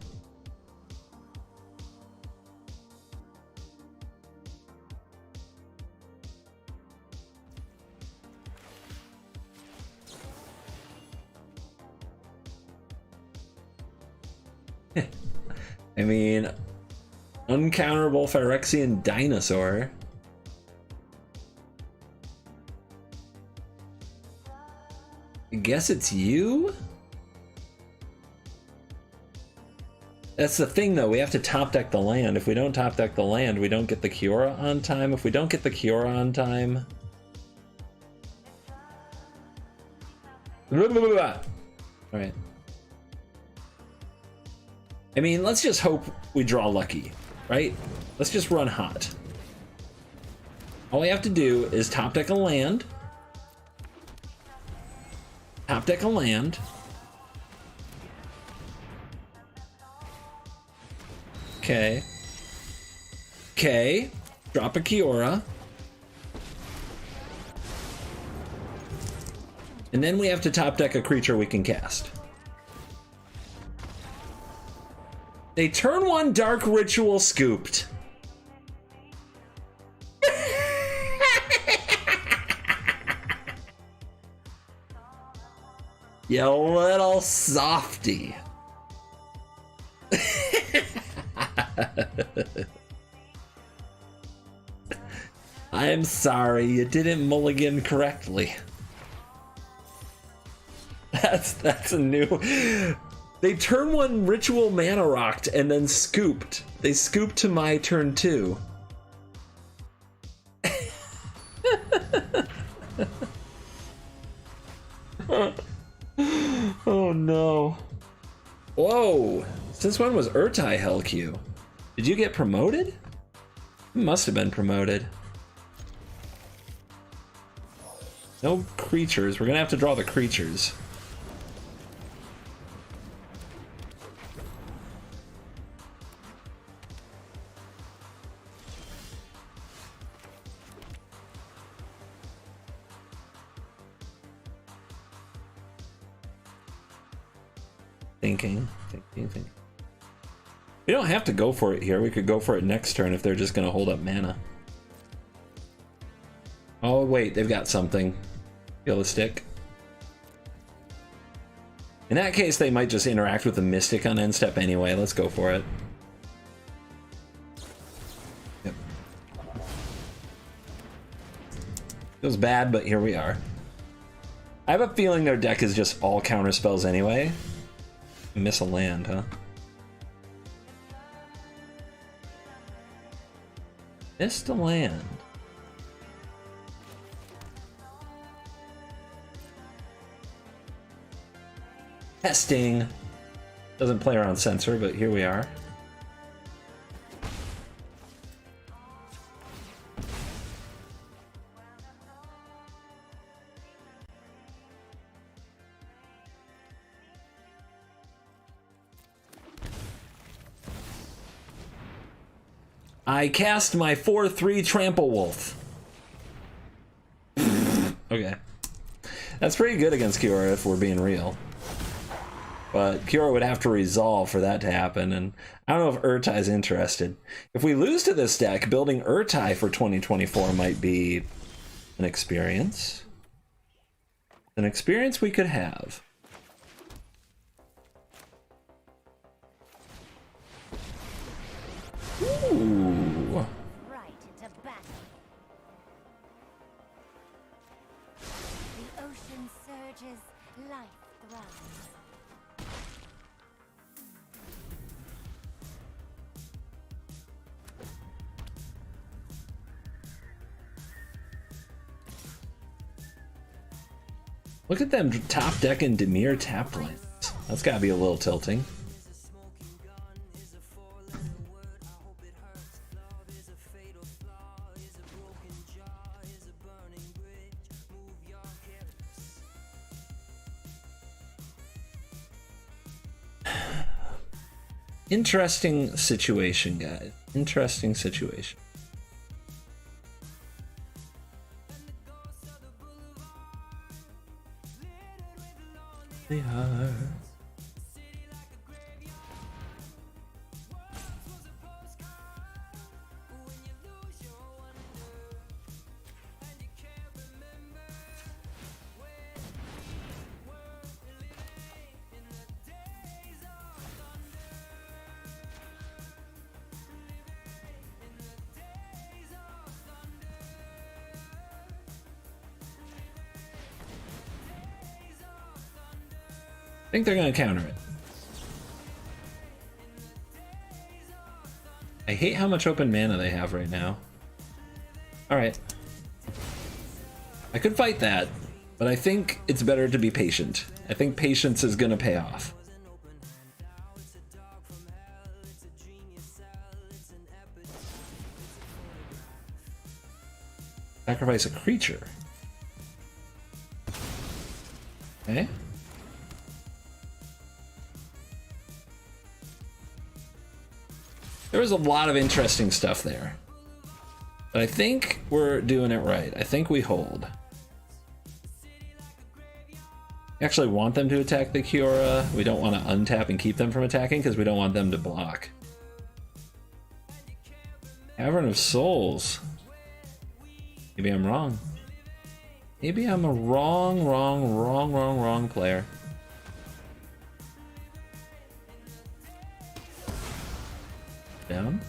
I mean, uncounterable Phyrexian Dinosaur. I guess it's you? That's the thing, though. We have to top deck the land. If we don't top deck the land, we don't get the Kiora on time. If we don't get the Kiora on time... Alright. I mean, let's just hope we draw lucky, right? Let's just run hot. All we have to do is top deck a land. Top deck a land. Okay. Okay. Drop a Kiora. And then we have to top deck a creature we can cast. They turn 1 Dark Ritual scooped. You little softy. I'm sorry, you didn't mulligan correctly. That's a new... They turn 1 Ritual Mana Rocked and then scooped. They scooped to my turn 2. Oh no. Whoa. Since when was Urtai Hellq? Did you get promoted? You must have been promoted. No creatures. We're gonna have to draw the creatures. Thinking. We don't have to go for it here. We could go for it next turn if they're just going to hold up mana. Oh, wait. They've got something. Feel the stick. In that case, they might just interact with the Mystic on end step anyway. Let's go for it. Feels bad, but here we are. I have a feeling their deck is just all counter spells anyway. Miss a land, huh? Missed a land. Testing. Doesn't play around sensor, but here we are. I cast my 4/3 Trample Wolf. Okay. That's pretty good against Kiora if we're being real. But Kiora would have to resolve for that to happen, and I don't know if Urtai's interested. If we lose to this deck, building Urtai for 2024 might be an experience. An experience we could have. Ooh. Right into battle. The ocean surges, life thrives. Look at them top deck and Demir tap lanes. That's gotta be a little tilting. Interesting situation, guys. Interesting situation. They are. I think they're gonna counter it. I hate how much open mana they have right now. Alright. I could fight that, but I think it's better to be patient. I think patience is gonna pay off. Sacrifice a creature. Okay. There was a lot of interesting stuff there. But I think we're doing it right. I think we hold. We actually want them to attack the Kiora. We don't want to untap and keep them from attacking because we don't want them to block. Cavern of Souls. Maybe I'm wrong. Maybe I'm a wrong player. Down.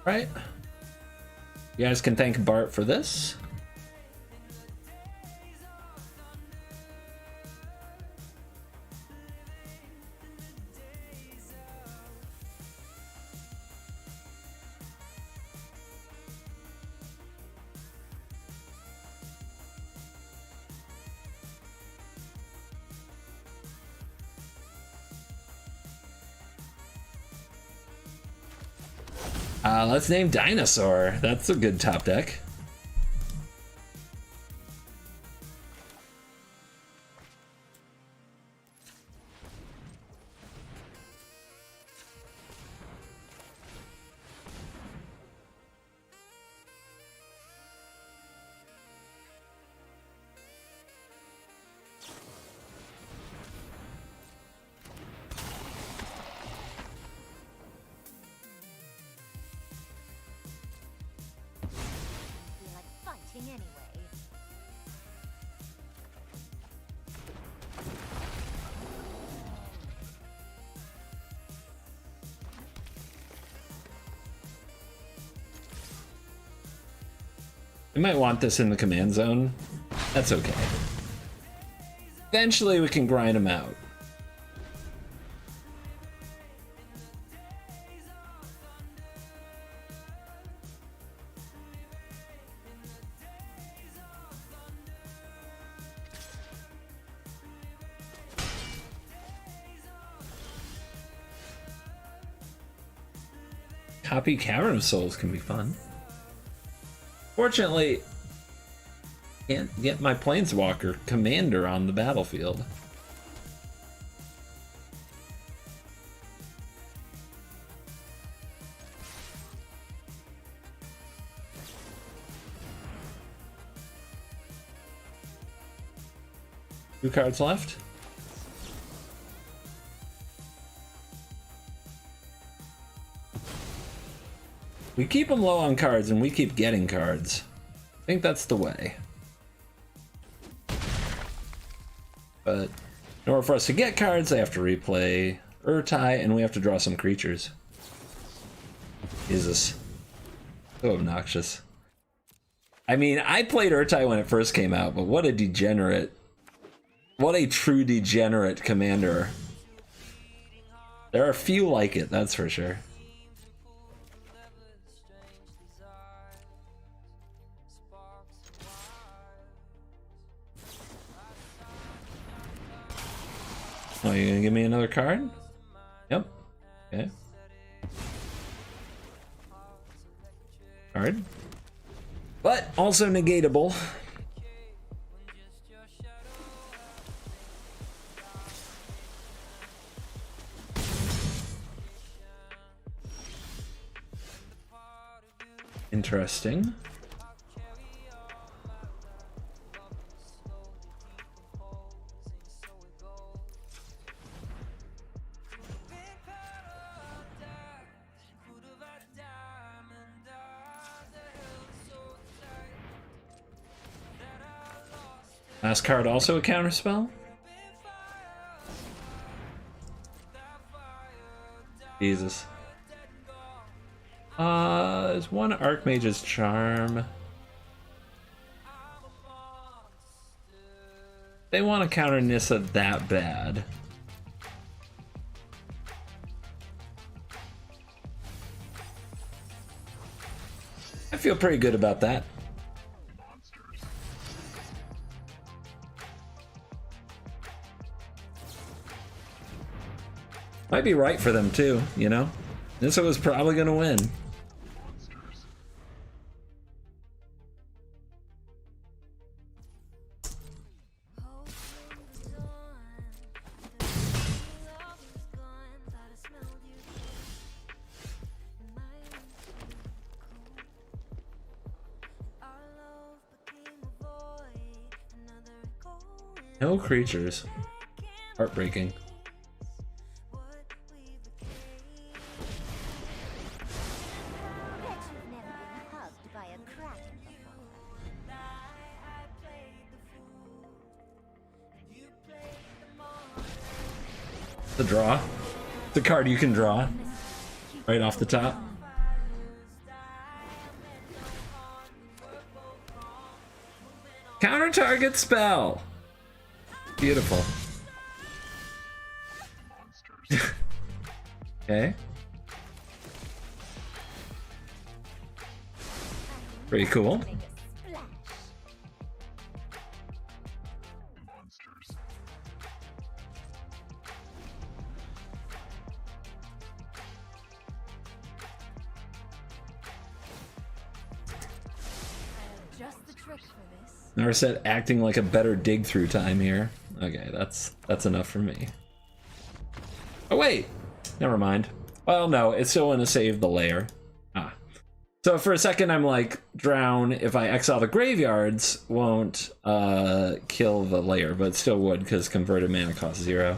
Right. You guys can thank Bart for this. Let's name Dinosaur. That's a good top deck. You might want this in the command zone. That's okay. Eventually we can grind them out. Copy Cavern of Souls can be fun. Fortunately, can't get my Planeswalker commander on the battlefield. Two cards left. We keep them low on cards and we keep getting cards. I think that's the way. But in order for us to get cards, they have to replay Urtai and we have to draw some creatures. Jesus. So obnoxious. I mean, I played Urtai when it first came out, but what a degenerate. What a true degenerate commander. There are few like it, that's for sure. Oh, you gonna give me another card? Yep. Okay. Card. But also negatable. Interesting. Last card also a counterspell? Jesus. There's one Archmage's Charm. They want to counter Nissa that bad. I feel pretty good about that. Might be right for them too, you know? Nissa was probably gonna win. No creatures. Heartbreaking. The draw. The card you can draw. Right off the top. Counter target spell. Beautiful. Okay. Pretty cool. Never said acting like a better dig through time here. Okay, that's enough for me. Oh wait, never mind. Well, no, it's still gonna save the lair. Ah. So for a second I'm like, drown, if I exile the graveyards, won't kill the lair, but still would because converted mana costs 0.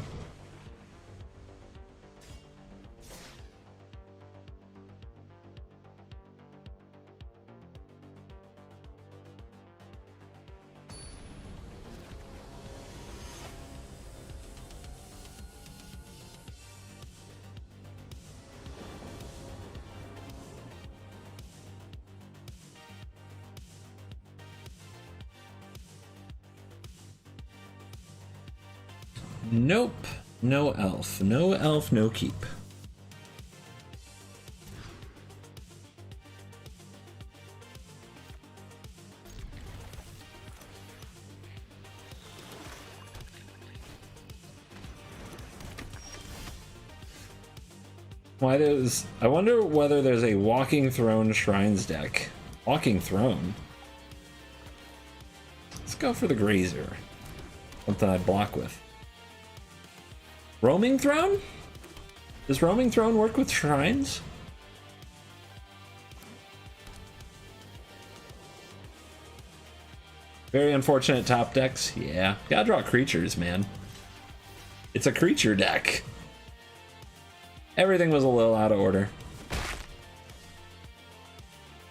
Nope. No elf. No elf, no keep. Why does... I wonder whether there's a Walking Throne Shrines deck. Walking Throne? Let's go for the Grazer. Something I'd block with. Roaming Throne? Does Roaming Throne work with Shrines? Very unfortunate top decks. Yeah, gotta draw creatures, man. It's a creature deck. Everything was a little out of order.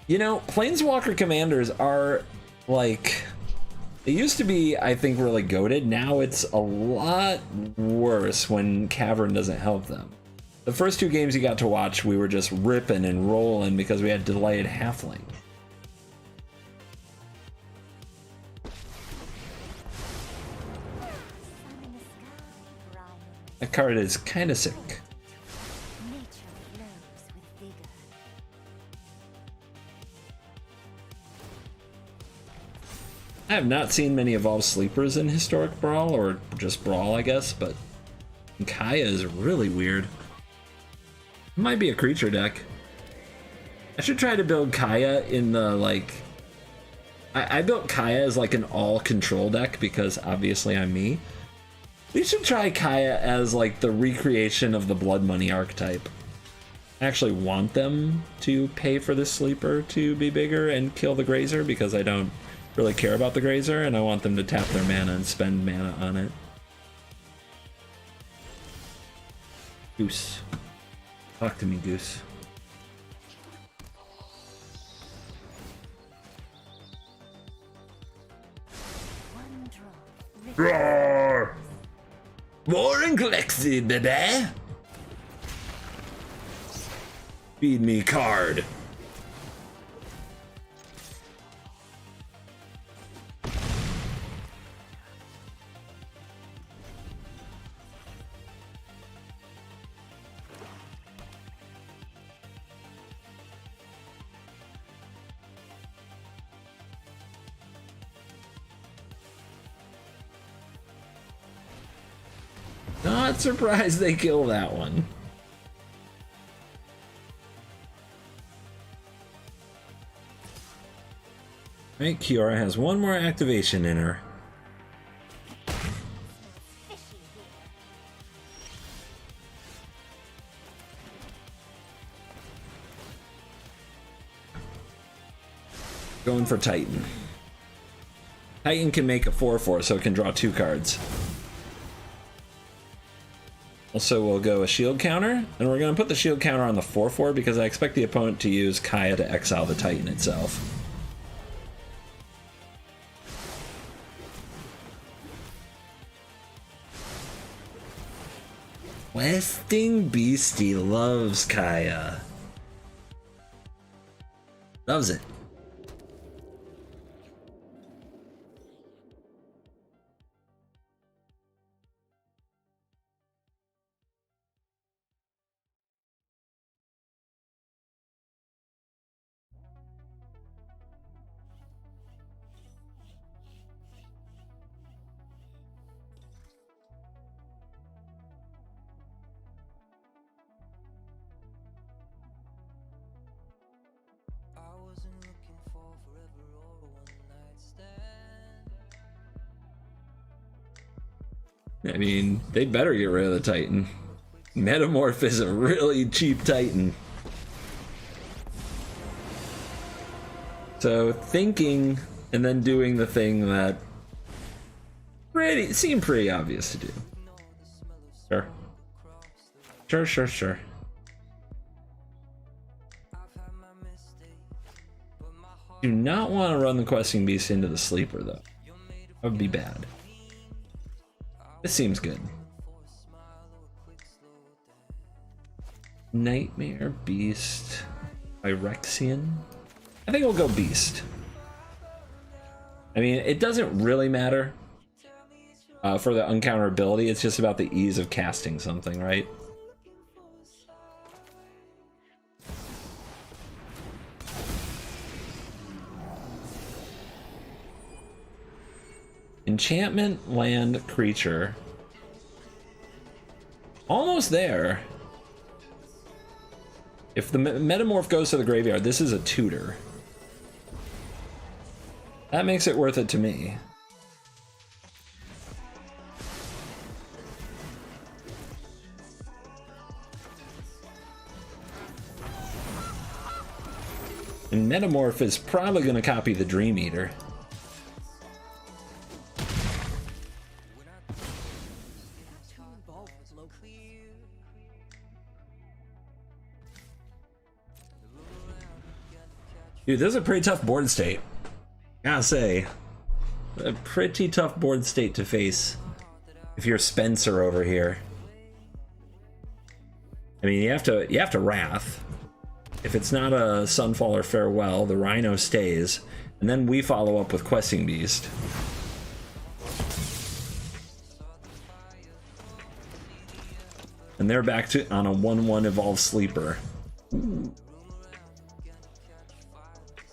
You know, Planeswalker Commanders are, like... They used to be, I think, really goated. Now it's a lot worse when Cavern doesn't help them. The first two games you got to watch, we were just ripping and rolling because we had delayed halfling. That card is kind of sick. I have not seen many evolved sleepers in Historic Brawl, or just Brawl, I guess, but Kaya is really weird. It might be a creature deck. I should try to build Kaya in the, like... I built Kaya as, like, an all-control deck, because obviously I'm me. We should try Kaya as, like, the recreation of the Blood Money archetype. I actually want them to pay for the sleeper to be bigger and kill the Grazer, because I don't really care about the Grazer, and I want them to tap their mana and spend mana on it. Goose. Talk to me, Goose. Roar! More and Glexy, baby! Feed me card. Not surprised they kill that one. Right, Kiora has one more activation in her. Going for Titan. Titan can make a 4/4, so it can draw 2 cards. Also, we'll go a shield counter, and we're going to put the shield counter on the 4/4 because I expect the opponent to use Kaya to exile the Titan itself. Questing Beastie loves Kaya. Loves it. I mean, they better get rid of the Titan. Metamorph is a really cheap Titan. So thinking and then doing the thing that seemed pretty obvious to do. Sure. Do not want to run the Questing Beast into the sleeper though. That would be bad. This seems good. Nightmare Beast. Phyrexian? I think we'll go Beast. I mean, it doesn't really matter. for the uncounterability. It's just about the ease of casting something, right? Enchantment, land, creature. Almost there. If the Metamorph goes to the graveyard, this is a tutor. That makes it worth it to me. And Metamorph is probably going to copy the Dream Eater. Dude, this is a pretty tough board state. Gotta say, a pretty tough board state to face if you're Spencer over here. I mean, you have to Wrath. If it's not a Sunfall or Farewell, the Rhino stays, and then we follow up with Questing Beast. And they're back to on a 1/1 Evolve Sleeper. Ooh.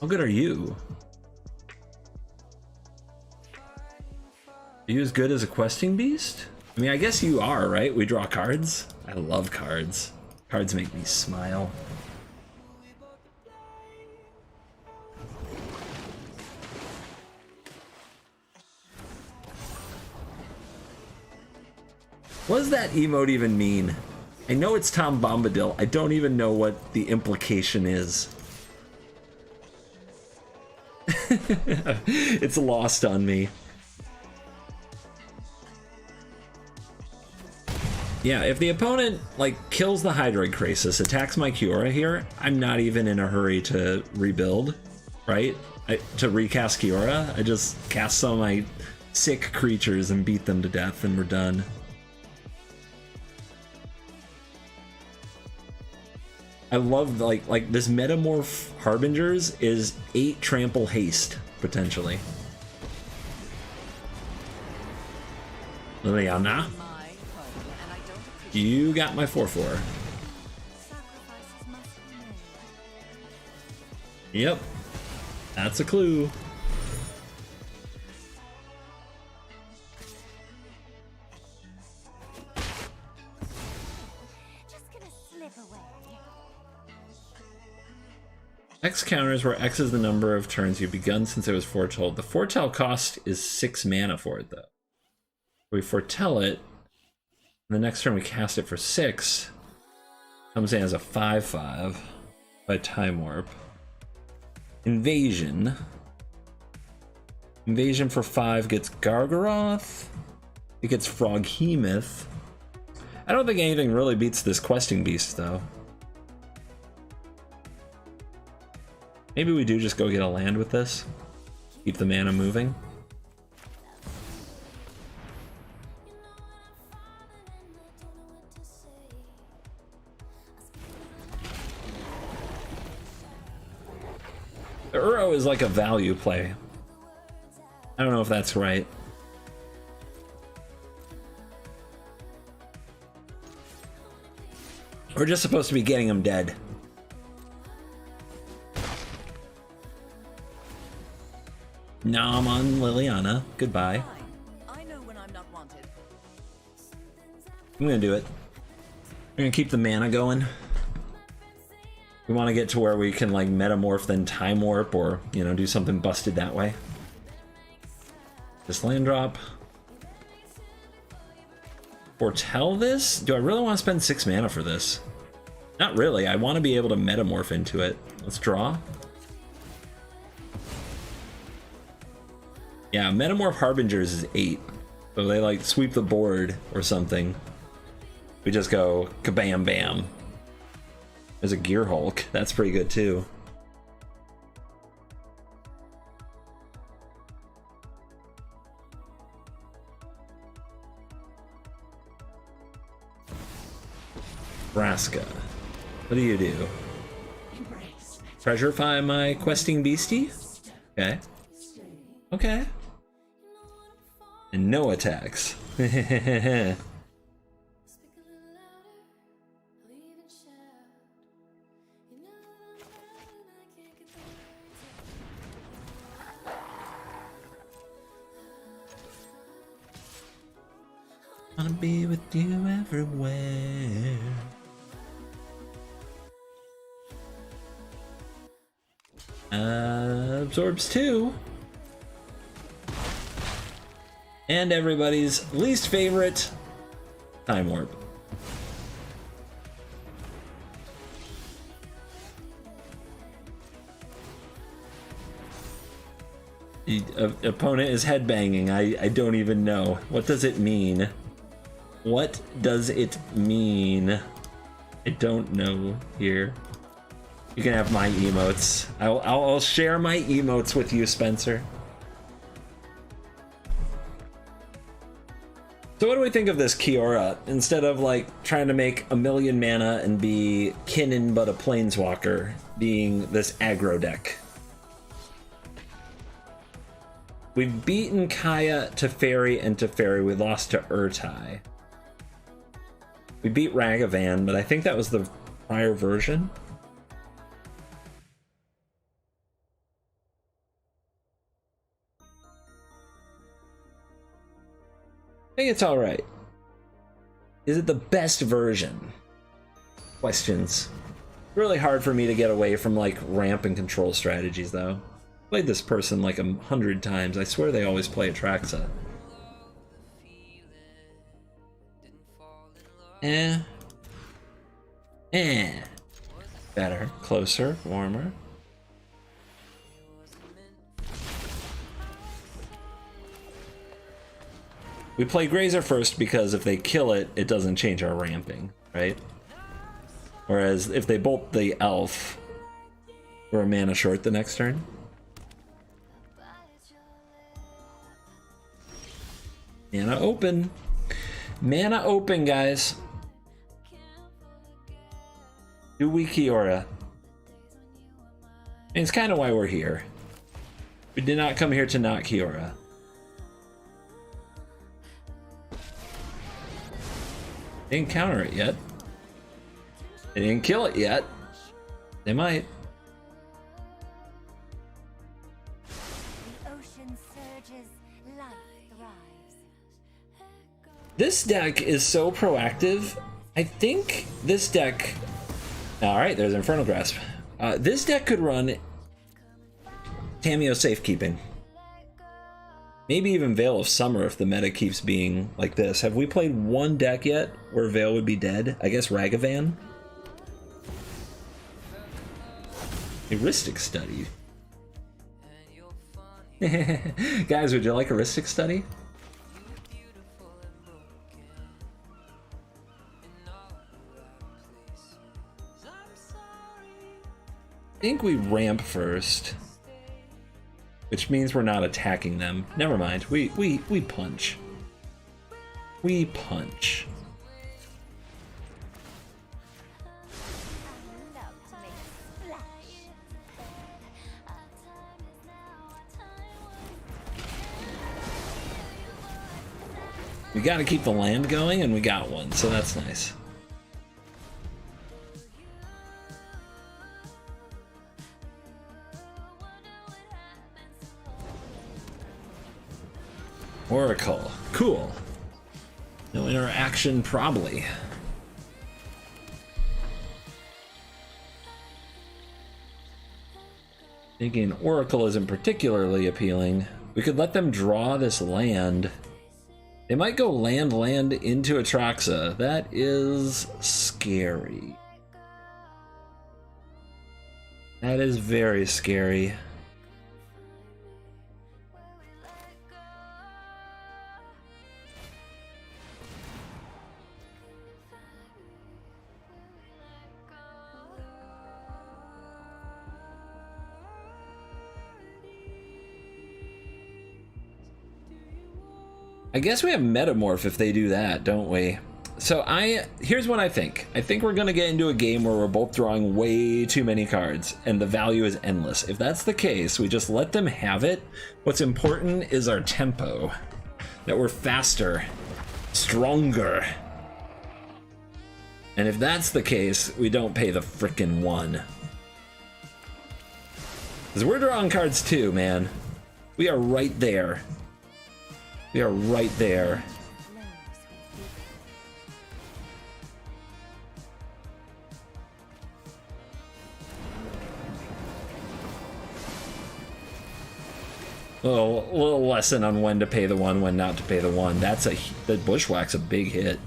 How good are you? Are you as good as a Questing Beast? I mean, I guess you are, right? We draw cards. I love cards. Cards make me smile. What does that emote even mean? I know it's Tom Bombadil. I don't even know what the implication is. It's lost on me. Yeah, if the opponent like kills the Hydroid Krasis, attacks my Kiora here, I'm not even in a hurry to rebuild, right? To recast Kiora, I just cast some of my sick creatures and beat them to death, and we're done. I love like this Metamorph Harbingers is 8 trample haste potentially. Liliana, you got my 4/4. Yep, that's a clue. X counters where X is the number of turns you've begun since it was foretold. The foretell cost is 6 mana for it, though. We foretell it, and the next turn we cast it for 6. Comes in as a 5/5 by Time Warp. Invasion. Invasion for 5 gets Gargaroth. It gets Froghemoth. I don't think anything really beats this Questing Beast, though. Maybe we do just go get a land with this. Keep the mana moving. The Uro is like a value play. I don't know if that's right. We're just supposed to be getting him dead. Nom on Liliana. Goodbye. I know when I'm not wanted. I'm gonna do it. We're gonna keep the mana going. We want to get to where we can like Metamorph, then Time Warp, or you know, do something busted that way. This land drop. Foretell this? Do I really want to spend 6 mana for this? Not really. I want to be able to Metamorph into it. Let's draw. Yeah, Metamorph Harbingers is 8. So they like sweep the board or something. We just go kabam bam. There's a Gear Hulk. That's pretty good too. Vraska. What do you do? Treasurify my Questing Beastie? Okay. Okay. and no attacks. Wanna be with you everywhere. Absorbs 2. And everybody's least favorite, Time Warp. The opponent is headbanging. I don't even know. What does it mean? What does it mean? I don't know here. You can have my emotes. I'll share my emotes with you, Spencer. So what do we think of this Kiora? Instead of like trying to make a million mana and be Kinnan but a Planeswalker, being this aggro deck. We've beaten Kaya, Teferi, and Teferi. We lost to Urtai. We beat Ragavan, but I think that was the prior version. I think it's alright. Is it the best version? Questions. Really hard for me to get away from like ramp and control strategies though. Played this person like 100 times. I swear they always play Atraxa. Better, closer, warmer. We play Grazer first because if they kill it, it doesn't change our ramping, right? Whereas if they bolt the elf, we're a mana short the next turn. Mana open. Mana open, guys. Do we Kiora? And it's kind of why we're here. We did not come here to not Kiora. They didn't counter it yet. They didn't kill it yet. They might. The ocean surges, life thrives. This deck is so proactive. I think this deck... Alright, there's Infernal Grasp. This deck could run Tameo Safekeeping. Maybe even Veil of Summer if the meta keeps being like this. Have we played one deck yet where Veil would be dead? I guess Ragavan? Heuristic Study. Guys, would you like Heuristic Study? I think we ramp first, which means we're not attacking them. Never mind. We punch. We punch. I love to make a splash. We got to keep the land going, and we got one, so that's nice. Oracle. Cool. No interaction, probably. Thinking Oracle isn't particularly appealing. We could let them draw this land. They might go land into Atraxa. That is scary. That is very scary. I guess we have Metamorph if they do that, don't we? So here's what I think. I think we're gonna get into a game where we're both drawing way too many cards and the value is endless. If that's the case, we just let them have it. What's important is our tempo. that we're faster, stronger. And if that's the case, we don't pay the frickin' 1. Because we're drawing cards too, man. We are right there. We are right there. Little lesson on when to pay the 1, when not to pay the 1. The Bushwhack's a big hit.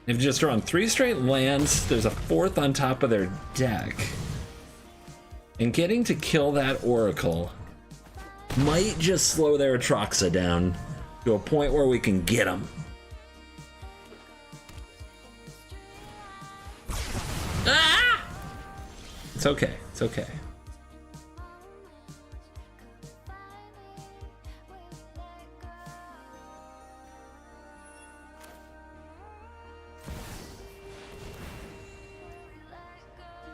They've just drawn 3 straight lands. There's a 4th on top of their deck. And getting to kill that Oracle might just slow their Atraxa down to a point where we can get them. Ah! It's okay. It's okay.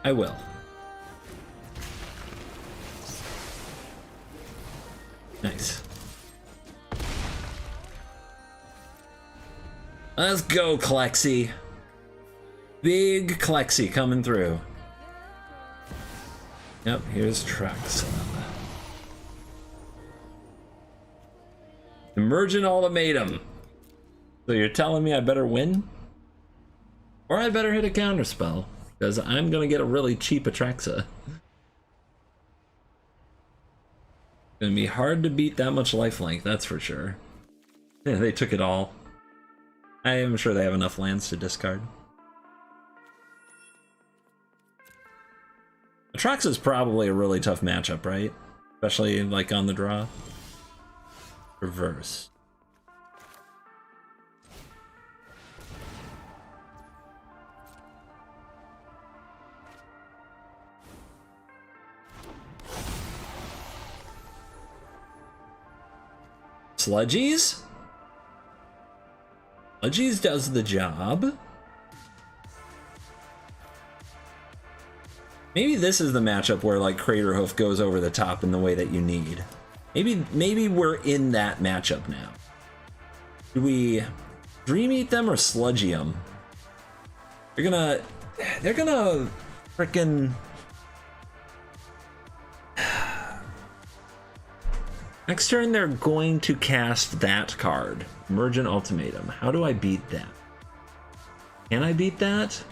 I will. Nice. Let's go, Clexi. Big Clexi coming through. Yep, here's Trax. Emergent Ultimatum. So you're telling me I better win? Or I better hit a counterspell? Because I'm gonna get a really cheap Atraxa. Gonna be hard to beat that much lifelink, that's for sure. Yeah, they took it all. I am sure they have enough lands to discard. Atraxa's probably a really tough matchup, right? Especially like on the draw. Reverse. Sludgies? Sludgies does the job. Maybe this is the matchup where like Craterhoof goes over the top in the way that you need. Maybe we're in that matchup now. Do we Dream Eat them or Sludgy them? They're gonna frickin' next turn they're going to cast that card, Emergent Ultimatum. How do I beat that? Can I beat that?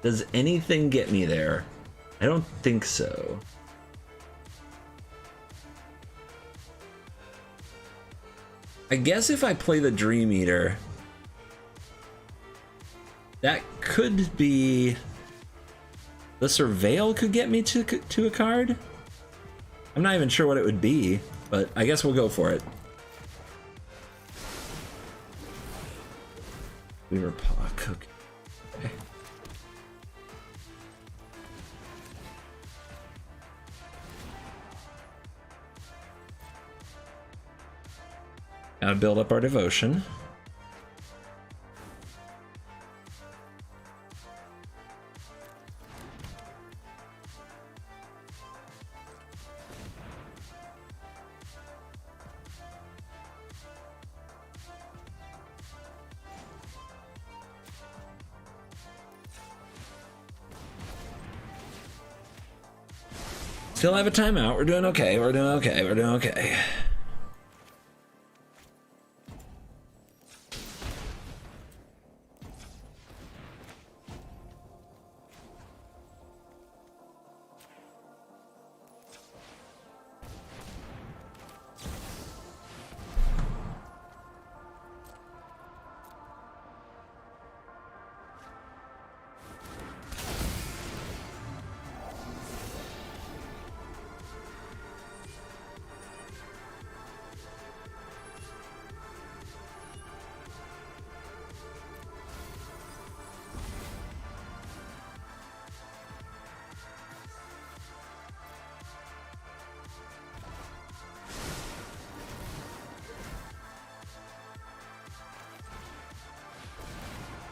Does anything get me there? I don't think so. I guess if I play the Dream Eater, that could be... The Surveil could get me to a card? I'm not even sure what it would be, but I guess we'll go for it. Weaver Paw Cook. Okay. Gotta build up our devotion. Still have a timeout. We're doing okay. We're doing okay. We're doing okay.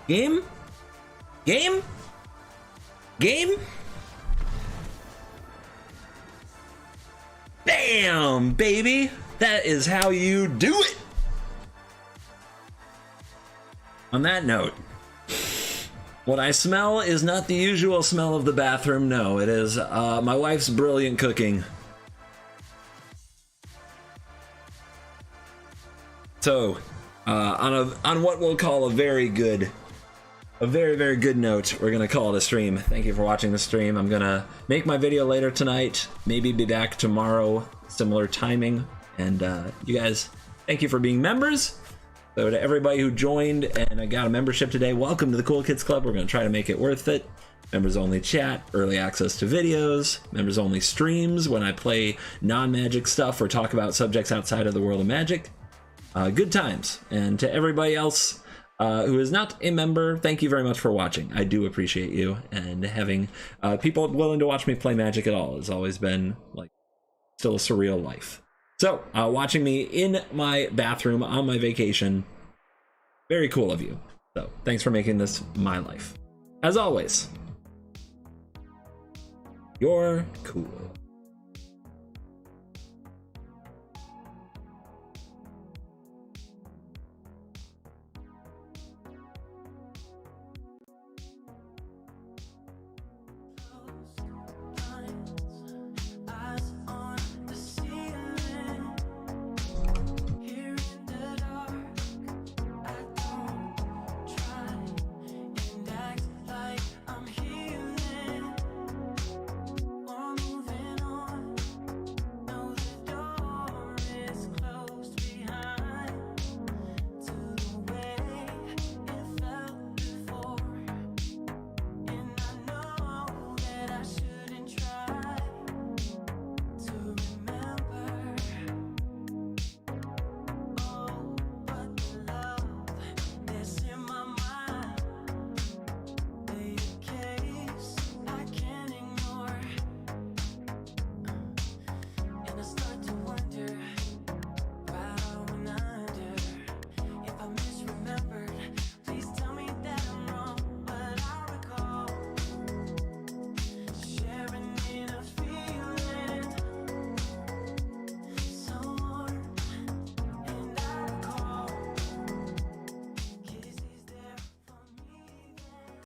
Game? Game? Game? Bam, baby! That is how you do it! On that note, what I smell is not the usual smell of the bathroom. No, it is my wife's brilliant cooking. So, on what we'll call a very, very good note, we're gonna call it a stream. Thank you for watching the stream. I'm gonna make my video later tonight, maybe be back tomorrow, similar timing. And you guys, thank you for being members. So to everybody who joined and I got a membership today, welcome to the Cool Kids Club. We're gonna try to make it worth it. Members only chat, early access to videos, members only streams when I play non-magic stuff or talk about subjects outside of the world of magic. Good times. And to everybody else who is not a member, thank you very much for watching. I do appreciate you, and having people willing to watch me play magic at all has always been like still a surreal life. So watching me in my bathroom on my vacation, very cool of you. So thanks for making this my life. As always, you're cool.